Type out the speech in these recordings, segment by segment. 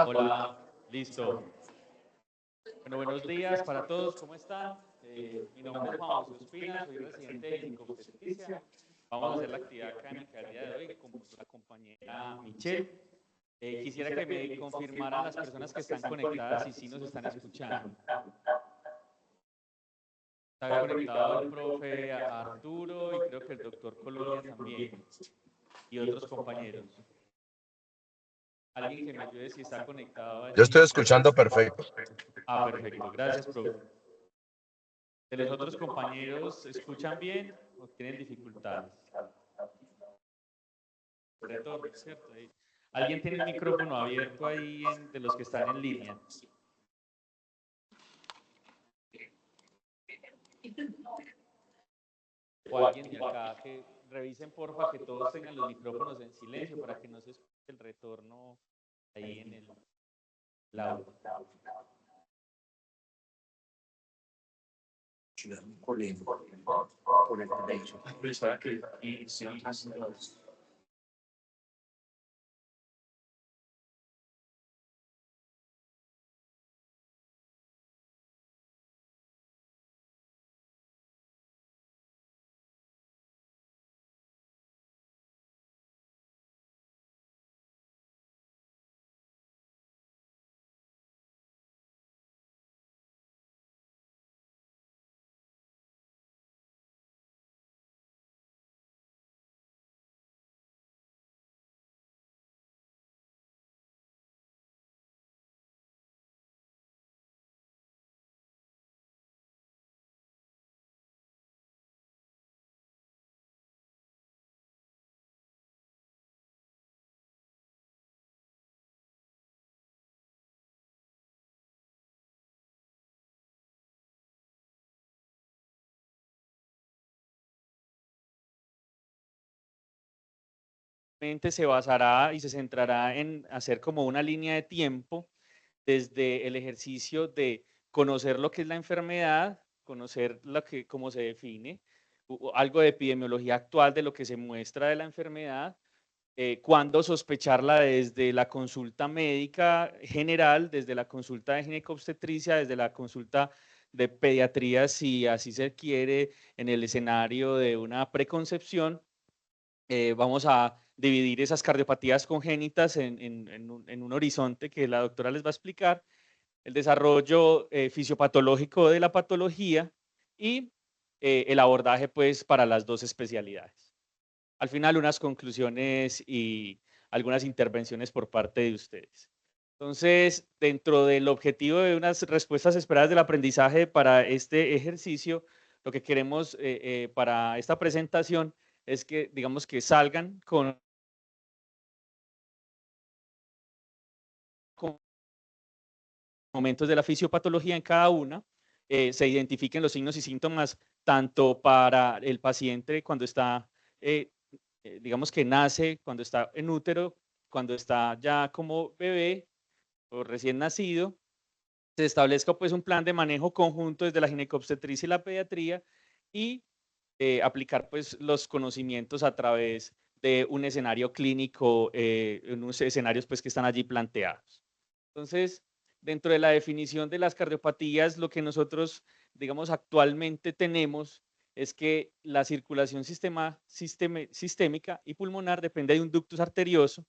Hola, listo. Bueno, buenos días para todos, ¿cómo están? Mi nombre es Juan José Ospina, soy residente de ginecobstetricia. Vamos a hacer la actividad académica del día de hoy con la compañera Michelle. Quisiera que me confirmaran las personas que están conectadas y si nos están escuchando. Está conectado el profe Arturo y creo que el doctor Colonia también y otros compañeros. Alguien que me ayude si está conectado allí. Yo estoy escuchando perfecto. Ah, perfecto. Gracias, profe. ¿De los otros compañeros escuchan bien o tienen dificultades? Retorno, ¿cierto? ¿Alguien tiene el micrófono abierto ahí de los que están en línea? O alguien de acá que revisen porfa que todos tengan los micrófonos en silencio para que no se escuche el retorno ahí en el aula. Por el derecho. Se basará y se centrará en hacer como una línea de tiempo desde el ejercicio de conocer lo que es la enfermedad, conocer cómo se define, algo de epidemiología actual de lo que se muestra de la enfermedad, cuándo sospecharla desde la consulta médica general, desde la consulta de ginecobstetricia, desde la consulta de pediatría, si así se quiere, en el escenario de una preconcepción. Vamos a dividir esas cardiopatías congénitas en un horizonte que la doctora les va a explicar, el desarrollo fisiopatológico de la patología y el abordaje pues para las dos especialidades. Al final unas conclusiones y algunas intervenciones por parte de ustedes. Entonces, dentro del objetivo de unas respuestas esperadas del aprendizaje para este ejercicio, lo que queremos para esta presentación es que, digamos, que salgan con momentos de la fisiopatología en cada una, se identifiquen los signos y síntomas tanto para el paciente cuando está, digamos que nace, cuando está en útero, cuando está ya como bebé o recién nacido, se establezca pues un plan de manejo conjunto desde la ginecobstetricia y la pediatría y aplicar pues los conocimientos a través de un escenario clínico, en unos escenarios pues que están allí planteados. Entonces, dentro de la definición de las cardiopatías, lo que nosotros, digamos, actualmente tenemos es que la circulación sistémica y pulmonar depende de un ductus arterioso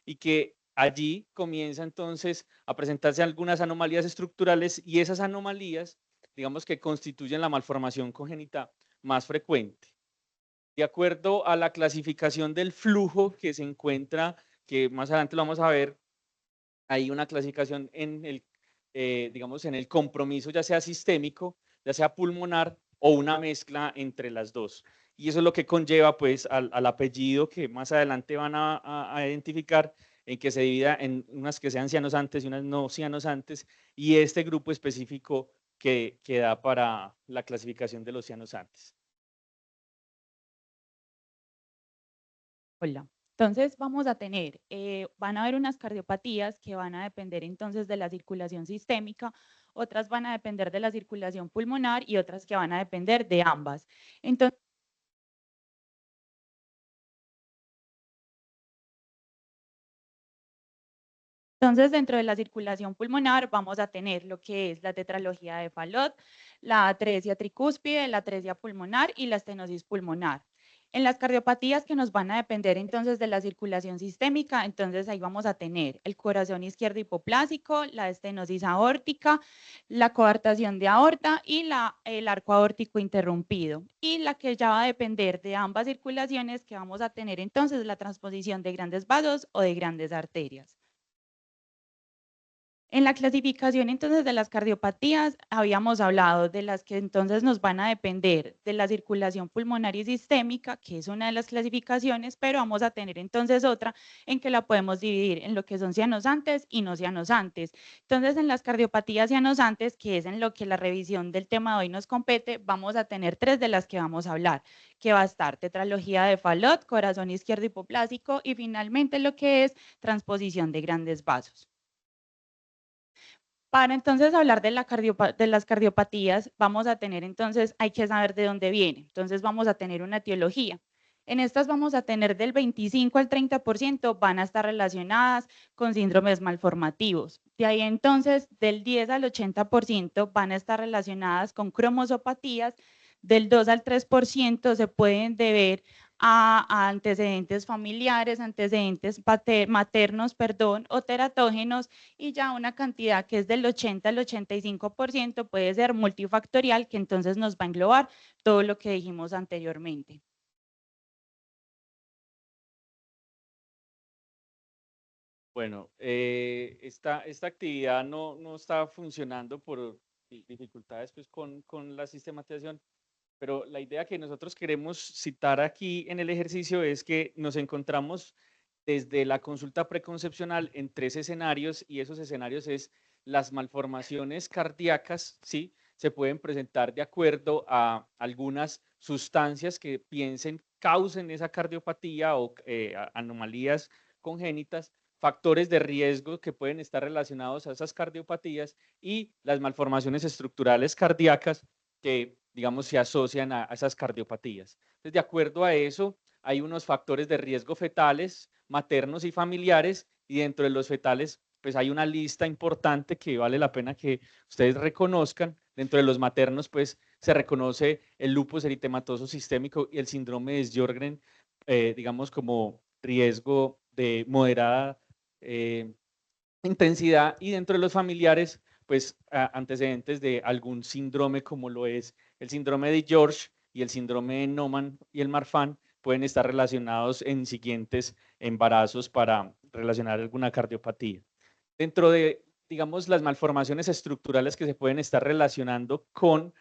y que allí comienza entonces a presentarse algunas anomalías estructurales y esas anomalías, digamos que constituyen la malformación congénita más frecuente. De acuerdo a la clasificación del flujo que se encuentra, que más adelante lo vamos a ver, hay una clasificación en el, digamos, en el compromiso, ya sea sistémico, ya sea pulmonar o una mezcla entre las dos. Y eso es lo que conlleva pues al apellido que más adelante van a identificar, en que se divida en unas que sean cianosantes y unas no cianosantes, y este grupo específico que da para la clasificación de los cianosantes. Hola. Entonces vamos a tener, van a haber unas cardiopatías que van a depender entonces de la circulación sistémica, otras van a depender de la circulación pulmonar y otras que van a depender de ambas. Entonces, Entonces, dentro de la circulación pulmonar vamos a tener lo que es la tetralogía de Fallot, la atresia tricúspide, la atresia pulmonar y la estenosis pulmonar. En las cardiopatías que nos van a depender entonces de la circulación sistémica, entonces ahí vamos a tener el corazón izquierdo hipoplásico, la estenosis aórtica, la coartación de aorta y el arco aórtico interrumpido. Y la que ya va a depender de ambas circulaciones que vamos a tener entonces la transposición de grandes vasos o de grandes arterias. En la clasificación entonces de las cardiopatías habíamos hablado de las que entonces nos van a depender de la circulación pulmonar y sistémica, que es una de las clasificaciones, pero vamos a tener entonces otra en que la podemos dividir en lo que son cianosantes y no cianosantes. Entonces en las cardiopatías cianosantes, que es en lo que la revisión del tema de hoy nos compete, vamos a tener 3 de las que vamos a hablar, que va a estar tetralogía de Fallot, corazón izquierdo hipoplásico y finalmente lo que es transposición de grandes vasos. Para entonces hablar de las cardiopatías, vamos a tener entonces, hay que saber de dónde viene. Entonces vamos a tener una etiología. En estas vamos a tener del 25 al 30% van a estar relacionadas con síndromes malformativos. De ahí entonces del 10 al 80% van a estar relacionadas con cromosopatías, del 2 al 3% se pueden deber a antecedentes familiares, antecedentes maternos, o teratógenos, y ya una cantidad que es del 80 al 85% puede ser multifactorial, que entonces nos va a englobar todo lo que dijimos anteriormente. Bueno, esta actividad no está funcionando por dificultades pues, con la sistematización, pero la idea que nosotros queremos citar aquí en el ejercicio es que nos encontramos desde la consulta preconcepcional en 3 escenarios, y esos escenarios es las malformaciones cardíacas, ¿sí? Se pueden presentar de acuerdo a algunas sustancias que piensen causen esa cardiopatía o anomalías congénitas, factores de riesgo que pueden estar relacionados a esas cardiopatías y las malformaciones estructurales cardíacas que, digamos, se asocian a esas cardiopatías. Entonces, de acuerdo a eso, hay unos factores de riesgo fetales, maternos y familiares, y dentro de los fetales, pues hay una lista importante que vale la pena que ustedes reconozcan. Dentro de los maternos, pues se reconoce el lupus eritematoso sistémico y el síndrome de Sjögren, digamos, como riesgo de moderada intensidad, y dentro de los familiares, pues antecedentes de algún síndrome como lo es el síndrome de George y el síndrome de Noonan y el Marfan pueden estar relacionados en siguientes embarazos para relacionar alguna cardiopatía. Dentro de, digamos, las malformaciones estructurales que se pueden estar relacionando con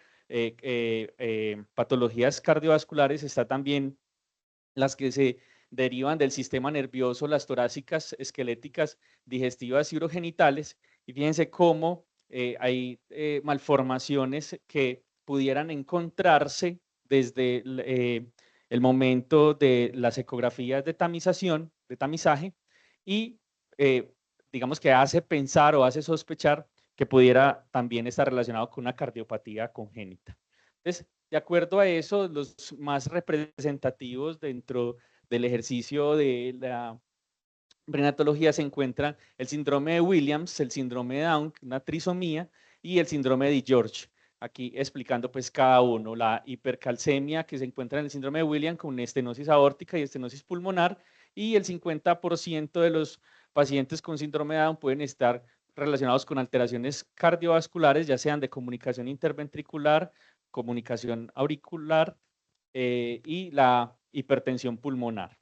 patologías cardiovasculares, está también las que se derivan del sistema nervioso, las torácicas, esqueléticas, digestivas y urogenitales. Y fíjense cómo hay malformaciones que pudieran encontrarse desde el momento de las ecografías de tamización, de tamizaje, y digamos que hace pensar o hace sospechar que pudiera también estar relacionado con una cardiopatía congénita. Entonces, de acuerdo a eso, los más representativos dentro del ejercicio de la prenatología se encuentran el síndrome de Williams, el síndrome de Down, una trisomía, y el síndrome de George. Aquí explicando pues cada uno, la hipercalcemia que se encuentra en el síndrome de Williams con estenosis aórtica y estenosis pulmonar, y el 50% de los pacientes con síndrome de Down pueden estar relacionados con alteraciones cardiovasculares, ya sean de comunicación interventricular, comunicación auricular y la hipertensión pulmonar.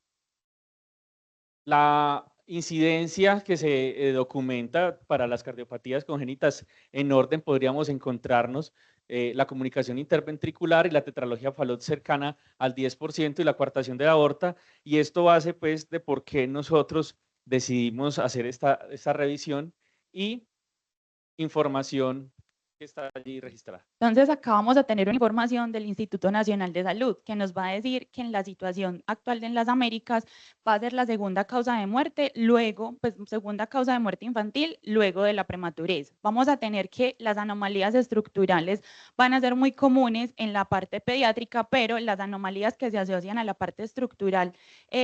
La incidencia que se documenta para las cardiopatías congénitas en orden podríamos encontrarnos la comunicación interventricular y la tetralogía Fallot cercana al 10% y la coartación de la aorta, y esto hace pues de por qué nosotros decidimos hacer esta revisión y información que está allí registrada. Entonces, acá vamos a tener una información del Instituto Nacional de Salud que nos va a decir que en la situación actual en las Américas va a ser la segunda causa de muerte, luego, pues segunda causa de muerte infantil, luego de la prematurez. Vamos a tener que las anomalías estructurales van a ser muy comunes en la parte pediátrica, pero las anomalías que se asocian a la parte estructural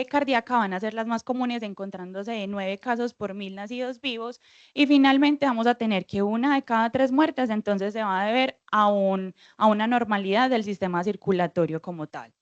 cardíaca van a ser las más comunes, encontrándose de 9 casos por 1000 nacidos vivos. Y finalmente vamos a tener que 1 de cada 3 muertes entonces se va a deber a una normalidad del sistema circulatorio como tal.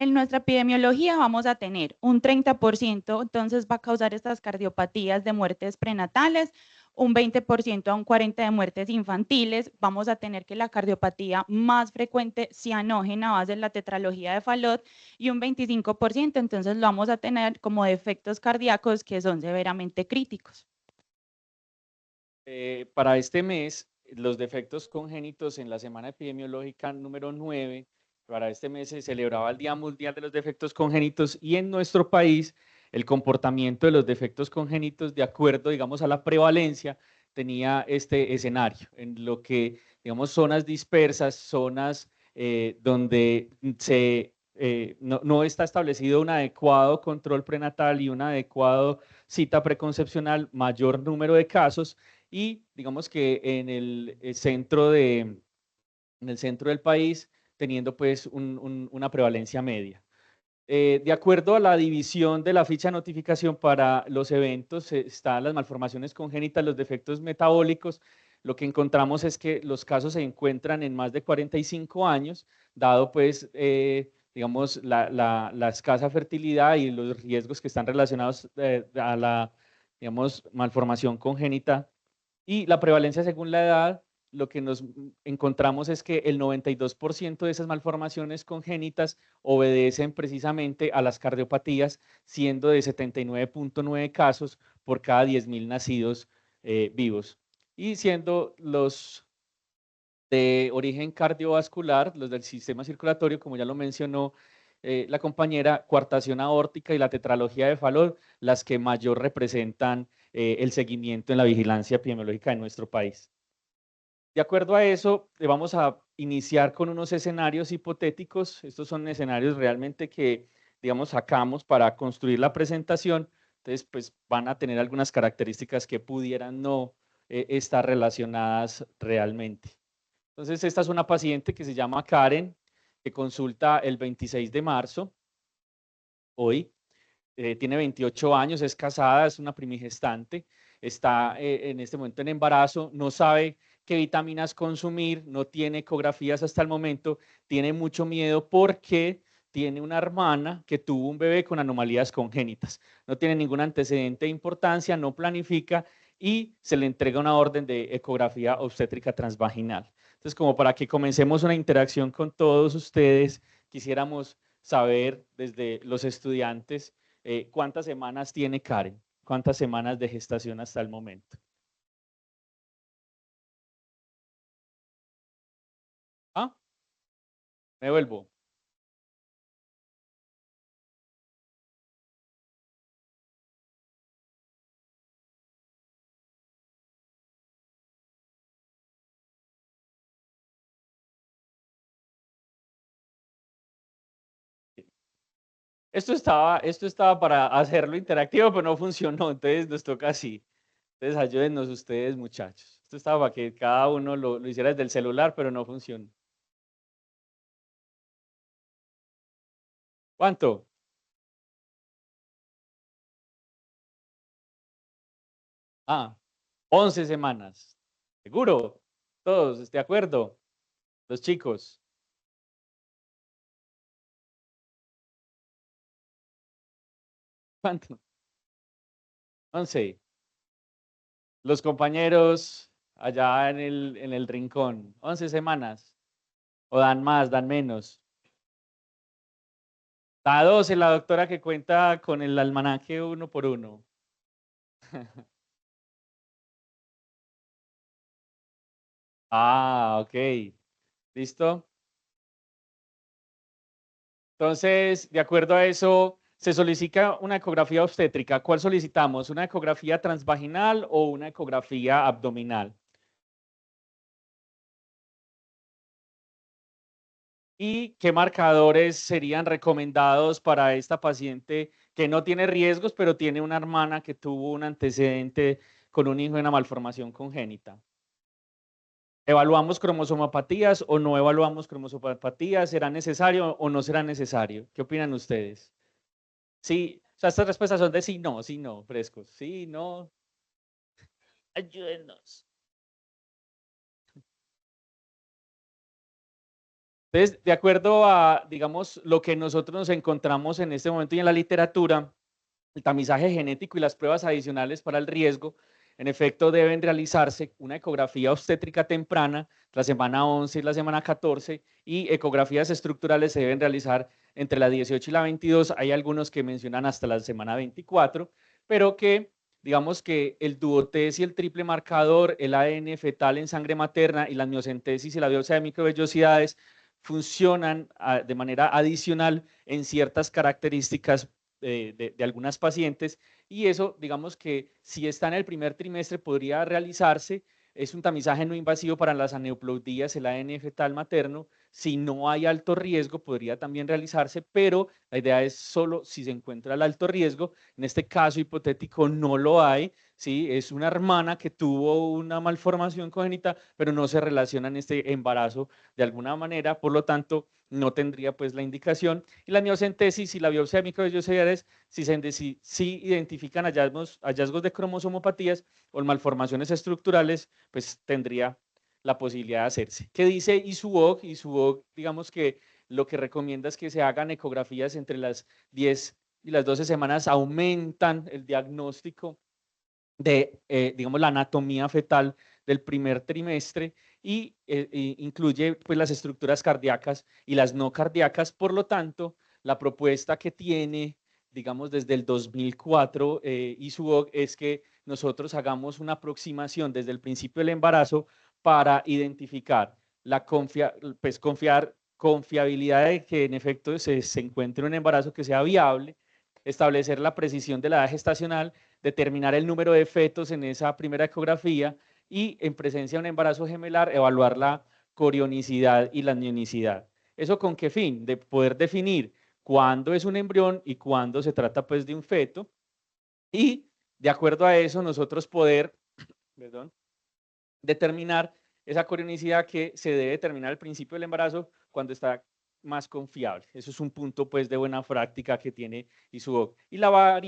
En nuestra epidemiología vamos a tener un 30%, entonces va a causar estas cardiopatías de muertes prenatales, un 20% a un 40% de muertes infantiles. Vamos a tener que la cardiopatía más frecuente cianógena va a ser la tetralogía de Fallot y un 25%, entonces lo vamos a tener como defectos cardíacos que son severamente críticos. Para este mes, los defectos congénitos en la semana epidemiológica número 9, para este mes se celebraba el Día Mundial de los Defectos Congénitos y en nuestro país el comportamiento de los defectos congénitos de acuerdo, digamos, a la prevalencia tenía este escenario, en lo que, digamos, zonas dispersas, zonas donde no está establecido un adecuado control prenatal y un adecuado cita preconcepcional, mayor número de casos, y digamos que en el centro del país teniendo pues una prevalencia media. De acuerdo a la división de la ficha de notificación para los eventos, están las malformaciones congénitas, los defectos metabólicos. Lo que encontramos es que los casos se encuentran en más de 45 años, dado pues, digamos, la escasa fertilidad y los riesgos que están relacionados a la, digamos, malformación congénita. Y la prevalencia según la edad, lo que nos encontramos es que el 92% de esas malformaciones congénitas obedecen precisamente a las cardiopatías, siendo de 79.9 casos por cada 10.000 nacidos vivos. Y siendo los de origen cardiovascular, los del sistema circulatorio, como ya lo mencionó la compañera, coartación aórtica y la tetralogía de Fallot, las que mayor representan el seguimiento en la vigilancia epidemiológica de nuestro país. De acuerdo a eso, vamos a iniciar con unos escenarios hipotéticos. Estos son escenarios realmente que, digamos, sacamos para construir la presentación. Entonces, pues van a tener algunas características que pudieran no estar relacionadas realmente. Entonces, esta es una paciente que se llama Karen, que consulta el 26 de marzo, hoy. Tiene 28 años, es casada, es una primigestante, está en este momento en embarazo, no sabe qué vitaminas consumir, no tiene ecografías hasta el momento, tiene mucho miedo porque tiene una hermana que tuvo un bebé con anomalías congénitas, no tiene ningún antecedente de importancia, no planifica y se le entrega una orden de ecografía obstétrica transvaginal. Entonces, como para que comencemos una interacción con todos ustedes, quisiéramos saber desde los estudiantes ¿cuántas semanas tiene Karen? ¿Cuántas semanas de gestación hasta el momento? ¿Ah? Me vuelvo. Esto estaba para hacerlo interactivo, pero no funcionó, entonces nos toca así. Entonces ayúdennos ustedes, muchachos. Esto estaba para que cada uno lo hiciera desde el celular, pero no funcionó. ¿Cuánto? Ah, 11 semanas. ¿Seguro? ¿Todos de acuerdo? Los chicos. ¿Cuánto? 11. Los compañeros allá en el rincón. 11 semanas. ¿O dan más, dan menos? Da 12 la doctora que cuenta con el almanaque uno por uno. Ah, ok. ¿Listo? Entonces, de acuerdo a eso, se solicita una ecografía obstétrica. ¿Cuál solicitamos? ¿Una ecografía transvaginal o una ecografía abdominal? ¿Y qué marcadores serían recomendados para esta paciente que no tiene riesgos, pero tiene una hermana que tuvo un antecedente con un hijo de una malformación congénita? ¿Evaluamos cromosomopatías o no evaluamos cromosomopatías? ¿Será necesario o no será necesario? ¿Qué opinan ustedes? Sí, o sea, estas respuestas son de sí, no, frescos. Sí, no. Ayúdenos. Entonces, de acuerdo a, digamos, lo que nosotros nos encontramos en este momento y en la literatura, el tamizaje genético y las pruebas adicionales para el riesgo, en efecto, deben realizarse una ecografía obstétrica temprana, la semana 11 y la semana 14, y ecografías estructurales se deben realizar entre la 18 y la 22. Hay algunos que mencionan hasta la semana 24, pero que, digamos que el duotés y el triple marcador, el ADN fetal en sangre materna y la miocentesis y la biopsia de microvellosidades funcionan de manera adicional en ciertas características de algunas pacientes, y eso, digamos que si está en el primer trimestre podría realizarse. Es un tamizaje no invasivo para las aneuploidías, el ADN fetal materno. Si no hay alto riesgo, podría también realizarse, pero la idea es solo si se encuentra el alto riesgo. En este caso hipotético no lo hay, ¿sí? Es una hermana que tuvo una malformación congénita, pero no se relaciona en este embarazo de alguna manera, por lo tanto, no tendría pues la indicación. Y la miocentesis y la biopsia de microvellosidades, si identifican hallazgos de cromosomopatías o malformaciones estructurales, pues tendría la posibilidad de hacerse. ¿Qué dice ISUOC? ISUOC, digamos que lo que recomienda es que se hagan ecografías entre las 10 y las 12 semanas, aumentan el diagnóstico de, digamos, la anatomía fetal del primer trimestre y incluye pues, las estructuras cardíacas y las no cardíacas. Por lo tanto, la propuesta que tiene, digamos, desde el 2004 ISUOC es que nosotros hagamos una aproximación desde el principio del embarazo para identificar la confiabilidad de que en efecto se encuentre un embarazo que sea viable, establecer la precisión de la edad gestacional, determinar el número de fetos en esa primera ecografía y en presencia de un embarazo gemelar evaluar la corionicidad y la amnionicidad. ¿Eso con qué fin? De poder definir cuándo es un embrión y cuándo se trata pues de un feto, y de acuerdo a eso nosotros poder determinar esa corionicidad que se debe determinar al principio del embarazo cuando está más confiable. Eso es un punto pues de buena práctica que tiene ISUOC. Y la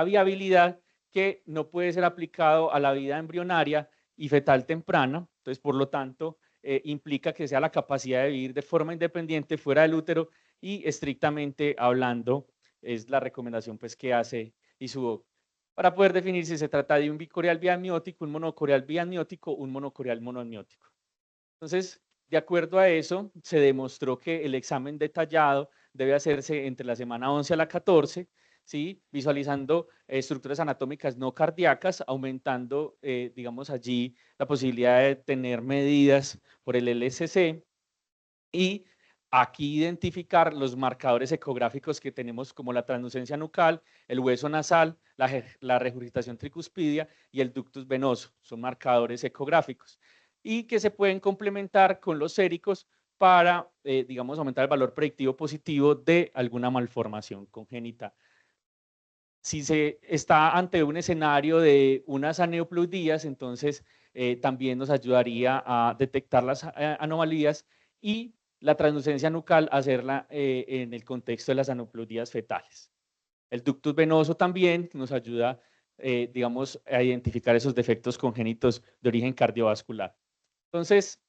viabilidad, que no puede ser aplicado a la vida embrionaria y fetal temprana. Entonces, por lo tanto, implica que sea la capacidad de vivir de forma independiente fuera del útero, y estrictamente hablando es la recomendación pues que hace ISUOC para poder definir si se trata de un bicorial biamniótico, un monocorial biamniótico, un monocorial monoamniótico. Entonces, de acuerdo a eso, se demostró que el examen detallado debe hacerse entre la semana 11 a la 14, ¿sí? Visualizando estructuras anatómicas no cardíacas, aumentando, digamos, allí la posibilidad de tener medidas por el LSC, y aquí identificar los marcadores ecográficos que tenemos como la translucencia nucal, el hueso nasal, la regurgitación tricuspidia y el ductus venoso. Son marcadores ecográficos y que se pueden complementar con los séricos para, digamos, aumentar el valor predictivo positivo de alguna malformación congénita. Si se está ante un escenario de unas aneuploidías, entonces también nos ayudaría a detectar las anomalías, y la translucencia nucal hacerla en el contexto de las aneuploidías fetales. El ductus venoso también nos ayuda, digamos, a identificar esos defectos congénitos de origen cardiovascular. Entonces,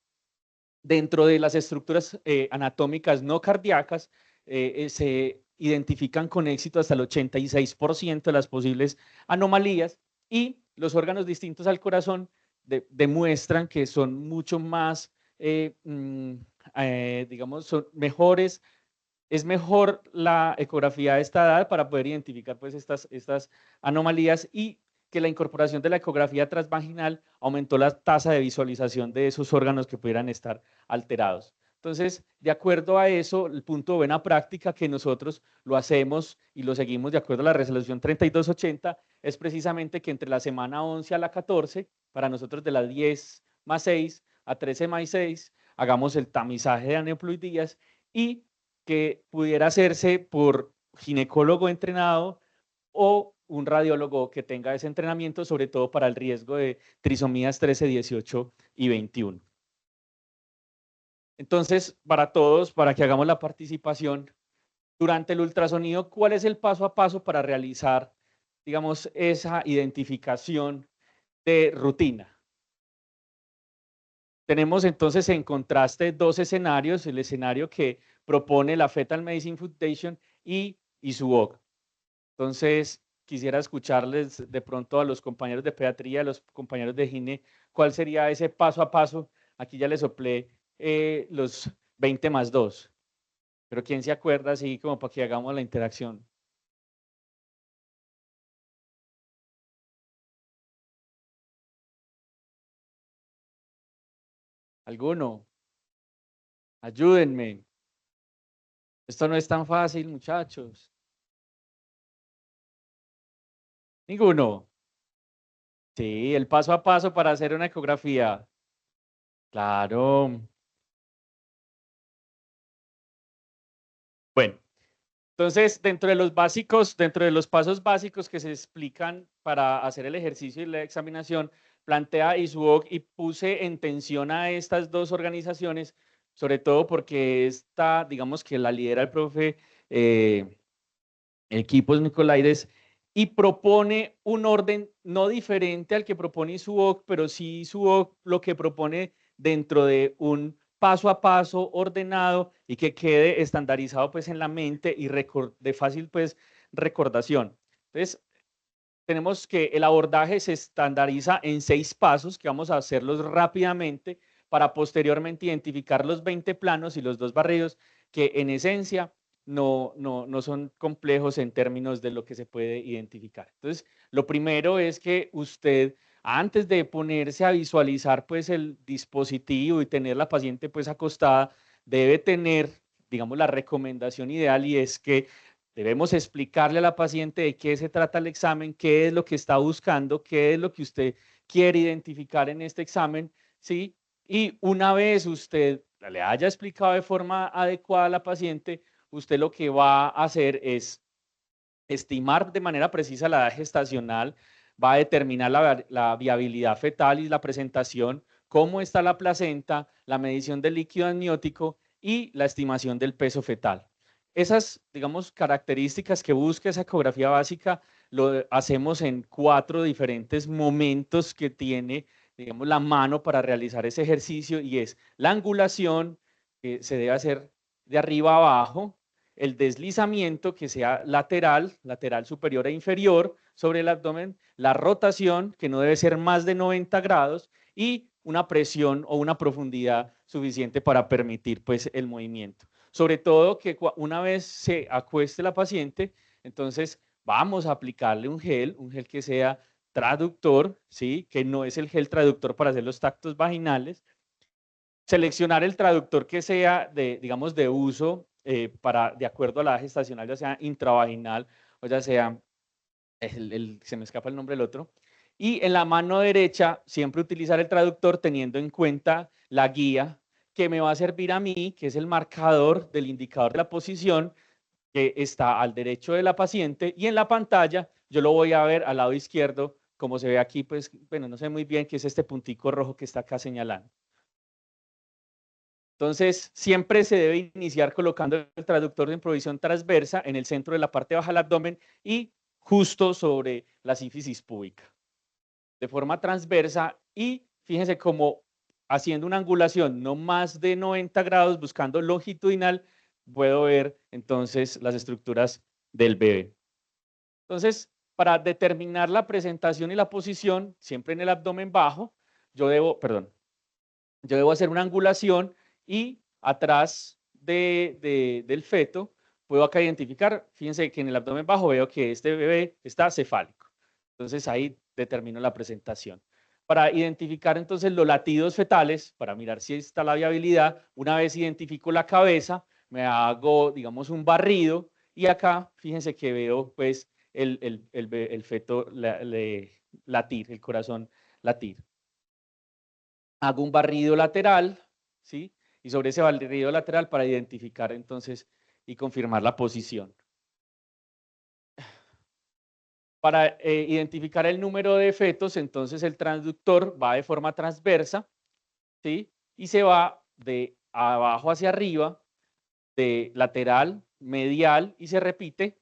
dentro de las estructuras anatómicas no cardíacas, se identifican con éxito hasta el 86% de las posibles anomalías, y los órganos distintos al corazón demuestran que son mucho más, digamos, son mejores. Es mejor la ecografía de esta edad para poder identificar pues estas anomalías, y que la incorporación de la ecografía transvaginal aumentó la tasa de visualización de esos órganos que pudieran estar alterados. Entonces, de acuerdo a eso, el punto de buena práctica que nosotros lo hacemos y lo seguimos de acuerdo a la resolución 3280 es precisamente que entre la semana 11 a la 14, para nosotros de las 10 más 6 a 13 más 6, hagamos el tamizaje de aneuploidías y que pudiera hacerse por ginecólogo entrenado o un radiólogo que tenga ese entrenamiento, sobre todo para el riesgo de trisomías 13, 18 y 21. Entonces, para todos, para que hagamos la participación, durante el ultrasonido, ¿cuál es el paso a paso para realizar, digamos, esa identificación de rutina? Tenemos entonces en contraste dos escenarios, el escenario que propone la Fetal Medicine Foundation y ISUOC. Entonces, quisiera escucharles de pronto a los compañeros de pediatría, a los compañeros de gine, cuál sería ese paso a paso. Aquí ya les soplé los 20 más 2. Pero ¿quién se acuerda así como para que hagamos la interacción? ¿Alguno? Ayúdenme. Esto no es tan fácil, muchachos. ¿Ninguno? Sí, el paso a paso para hacer una ecografía. Claro. Bueno, entonces dentro de los básicos, dentro de los pasos básicos que se explican para hacer el ejercicio y la examinación, plantea ISUOC y puse en tensión a estas dos organizaciones, sobre todo porque esta, digamos que la lidera el profe Equipos Nicolaides, y propone un orden no diferente al que propone ISUOC, pero sí ISUOC lo que propone dentro de un paso a paso ordenado y que quede estandarizado pues en la mente y de fácil pues recordación. Entonces, tenemos que el abordaje se estandariza en 6 pasos que vamos a hacerlos rápidamente para posteriormente identificar los 20 planos y los 2 barridos que en esencia no son complejos en términos de lo que se puede identificar. Entonces, lo primero es que usted, antes de ponerse a visualizar pues el dispositivo y tener la paciente pues acostada, debe tener, digamos, la recomendación ideal y es que debemos explicarle a la paciente de qué se trata el examen, qué es lo que está buscando, qué es lo que usted quiere identificar en este examen, ¿sí? Y una vez usted le haya explicado de forma adecuada a la paciente, usted lo que va a hacer es estimar de manera precisa la edad gestacional, va a determinar la viabilidad fetal y la presentación, cómo está la placenta, la medición del líquido amniótico y la estimación del peso fetal. Esas, digamos, características que busca esa ecografía básica lo hacemos en 4 diferentes momentos que tiene, digamos, la mano para realizar ese ejercicio y es la angulación, que se debe hacer de arriba a abajo, el deslizamiento que sea lateral, lateral superior e inferior sobre el abdomen, la rotación que no debe ser más de 90 grados y una presión o una profundidad suficiente para permitir pues el movimiento. Sobre todo que una vez se acueste la paciente, entonces vamos a aplicarle un gel que sea traductor, ¿sí? Que no es el gel traductor para hacer los tactos vaginales. Seleccionar el traductor que sea de, digamos, de uso de acuerdo a la edad gestacional, ya sea intravaginal o ya sea, se me escapa el nombre del otro. Y en la mano derecha, siempre utilizar el traductor teniendo en cuenta la guía que me va a servir a mí, que es el marcador del indicador de la posición que está al derecho de la paciente y en la pantalla yo lo voy a ver al lado izquierdo, como se ve aquí, pues, bueno, no sé muy bien, que es este puntico rojo que está acá señalando. Entonces, siempre se debe iniciar colocando el traductor de provisión transversa en el centro de la parte baja del abdomen y justo sobre la sínfisis púbica. De forma transversa y fíjense como haciendo una angulación no más de 90 grados, buscando longitudinal, puedo ver entonces las estructuras del bebé. Entonces, para determinar la presentación y la posición, siempre en el abdomen bajo, yo debo hacer una angulación y atrás del feto puedo acá identificar, fíjense que en el abdomen bajo veo que este bebé está cefálico. Entonces ahí determino la presentación. Para identificar entonces los latidos fetales, para mirar si está la viabilidad, una vez identifico la cabeza, me hago, digamos, un barrido y acá, fíjense que veo pues el feto latir, el corazón latir. Hago un barrido lateral, ¿sí? Y sobre ese barrido lateral para identificar entonces y confirmar la posición. Para identificar el número de fetos, entonces el transductor va de forma transversa, ¿sí? Y se va de abajo hacia arriba, de lateral, medial, y se repite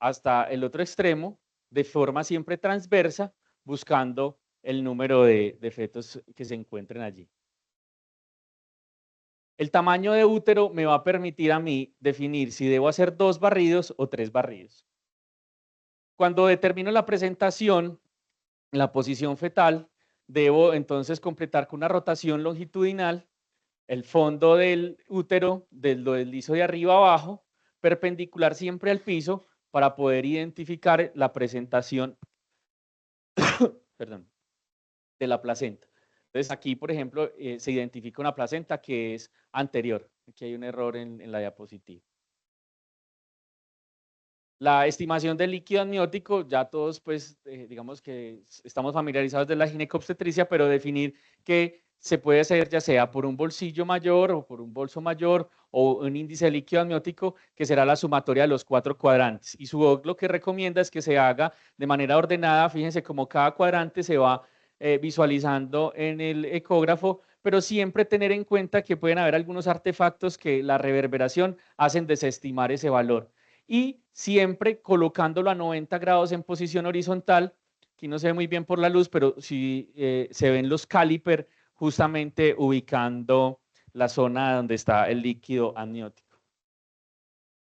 hasta el otro extremo, de forma siempre transversa, buscando el número de fetos que se encuentren allí. El tamaño de útero me va a permitir a mí definir si debo hacer 2 barridos o 3 barridos. Cuando determino la presentación, la posición fetal, debo entonces completar con una rotación longitudinal el fondo del útero, lo deslizo de arriba a abajo, perpendicular siempre al piso, para poder identificar la presentación perdón, de la placenta. Entonces aquí, por ejemplo, se identifica una placenta que es anterior. Aquí hay un error en la diapositiva. La estimación del líquido amniótico, ya todos pues digamos que estamos familiarizados de la ginecobstetricia, pero definir que se puede hacer ya sea por un bolsillo mayor o por un bolso mayor o un índice de líquido amniótico que será la sumatoria de los 4 cuadrantes. Y su OC lo que recomienda es que se haga de manera ordenada, fíjense cómo cada cuadrante se va visualizando en el ecógrafo, pero siempre tener en cuenta que pueden haber algunos artefactos que la reverberación hacen desestimar ese valor. Y siempre colocándolo a 90 grados en posición horizontal. Aquí no se ve muy bien por la luz, pero sí se ven los caliper justamente ubicando la zona donde está el líquido amniótico.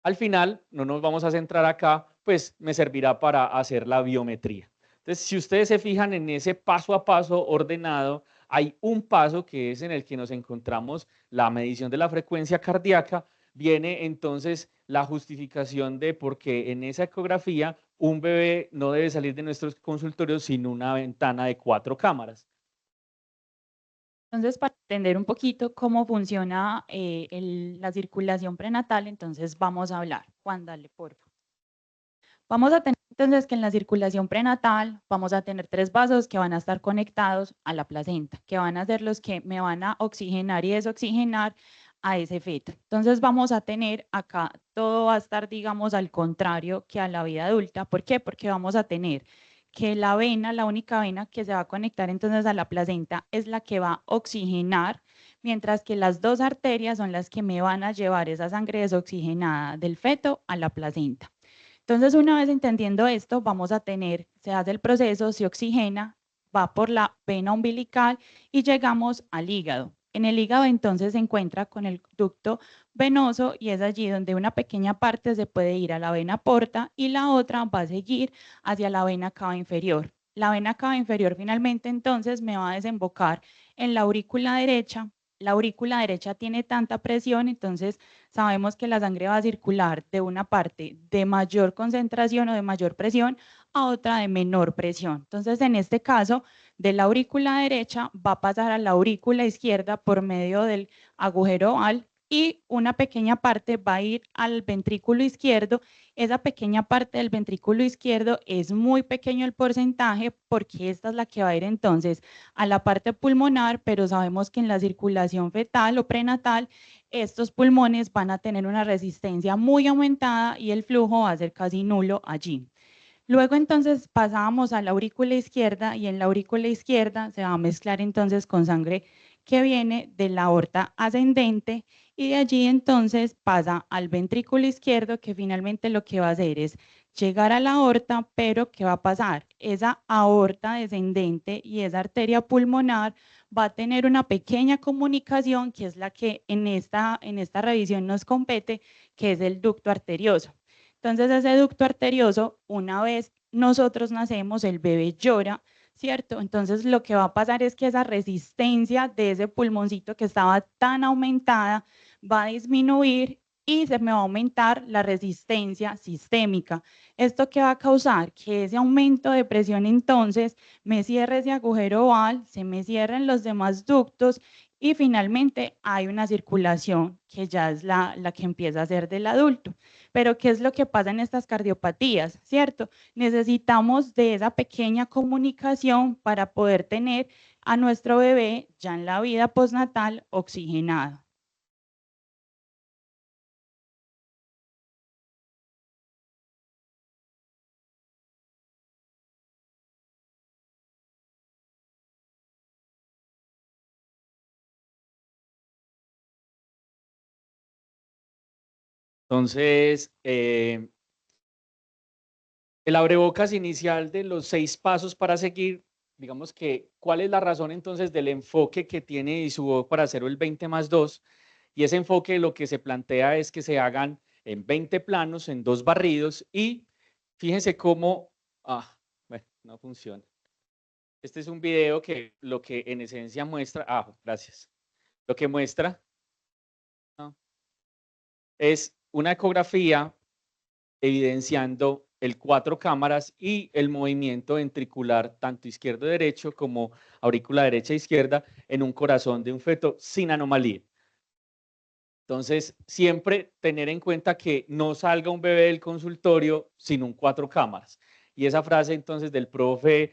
Al final, no nos vamos a centrar acá, pues me servirá para hacer la biometría. Entonces, si ustedes se fijan en ese paso a paso ordenado, hay un paso que es en el que nos encontramos la medición de la frecuencia cardíaca. Viene entonces la justificación de por qué en esa ecografía un bebé no debe salir de nuestros consultorios sin una ventana de 4 cámaras. Entonces, para entender un poquito cómo funciona la circulación prenatal, entonces vamos a hablar. Juan, dale, por favor. Vamos a tener entonces que en la circulación prenatal vamos a tener 3 vasos que van a estar conectados a la placenta, que van a ser los que me van a oxigenar y desoxigenar a ese feto. Entonces vamos a tener acá, todo va a estar, digamos, al contrario que a la vida adulta. ¿Por qué? Porque vamos a tener que la vena, la única vena que se va a conectar entonces a la placenta es la que va a oxigenar, mientras que las 2 arterias son las que me van a llevar esa sangre desoxigenada del feto a la placenta. Entonces, una vez entendiendo esto, vamos a tener, se hace el proceso, se oxigena, va por la vena umbilical y llegamos al hígado. En el hígado entonces se encuentra con el ducto venoso y es allí donde una pequeña parte se puede ir a la vena porta y la otra va a seguir hacia la vena cava inferior. La vena cava inferior finalmente entonces me va a desembocar en la aurícula derecha. La aurícula derecha tiene tanta presión, entonces sabemos que la sangre va a circular de una parte de mayor concentración o de mayor presión a otra de menor presión. Entonces, en este caso, de la aurícula derecha va a pasar a la aurícula izquierda por medio del agujero oval y una pequeña parte va a ir al ventrículo izquierdo. Esa pequeña parte del ventrículo izquierdo es muy pequeño el porcentaje porque esta es la que va a ir entonces a la parte pulmonar, pero sabemos que en la circulación fetal o prenatal estos pulmones van a tener una resistencia muy aumentada y el flujo va a ser casi nulo allí. Luego entonces pasábamos a la aurícula izquierda y en la aurícula izquierda se va a mezclar entonces con sangre que viene de la aorta ascendente y de allí entonces pasa al ventrículo izquierdo que finalmente lo que va a hacer es llegar a la aorta, pero ¿qué va a pasar? Esa aorta descendente y esa arteria pulmonar va a tener una pequeña comunicación que es la que en esta revisión nos compete, que es el ducto arterioso. Entonces ese ducto arterioso, una vez nosotros nacemos, el bebé llora, ¿cierto? Entonces lo que va a pasar es que esa resistencia de ese pulmoncito que estaba tan aumentada va a disminuir y se me va a aumentar la resistencia sistémica. ¿Esto qué va a causar? Que ese aumento de presión entonces me cierre ese agujero oval, se me cierren los demás ductos y finalmente hay una circulación que ya es la que empieza a ser del adulto. Pero ¿qué es lo que pasa en estas cardiopatías? ¿Cierto? Necesitamos de esa pequeña comunicación para poder tener a nuestro bebé ya en la vida postnatal oxigenado. Entonces, el abrebocas inicial de los 6 pasos para seguir, digamos que, ¿cuál es la razón entonces del enfoque que tiene ISUBOC para hacer el 20+2? Y ese enfoque lo que se plantea es que se hagan en 20 planos, en 2 barridos, y fíjense cómo, bueno, no funciona. Este es un video que lo que en esencia muestra, gracias. Lo que muestra es una ecografía evidenciando el 4 cámaras y el movimiento ventricular tanto izquierdo-derecho como aurícula derecha e izquierda en un corazón de un feto sin anomalía. Entonces, siempre tener en cuenta que no salga un bebé del consultorio sin un 4 cámaras. Y esa frase entonces del profe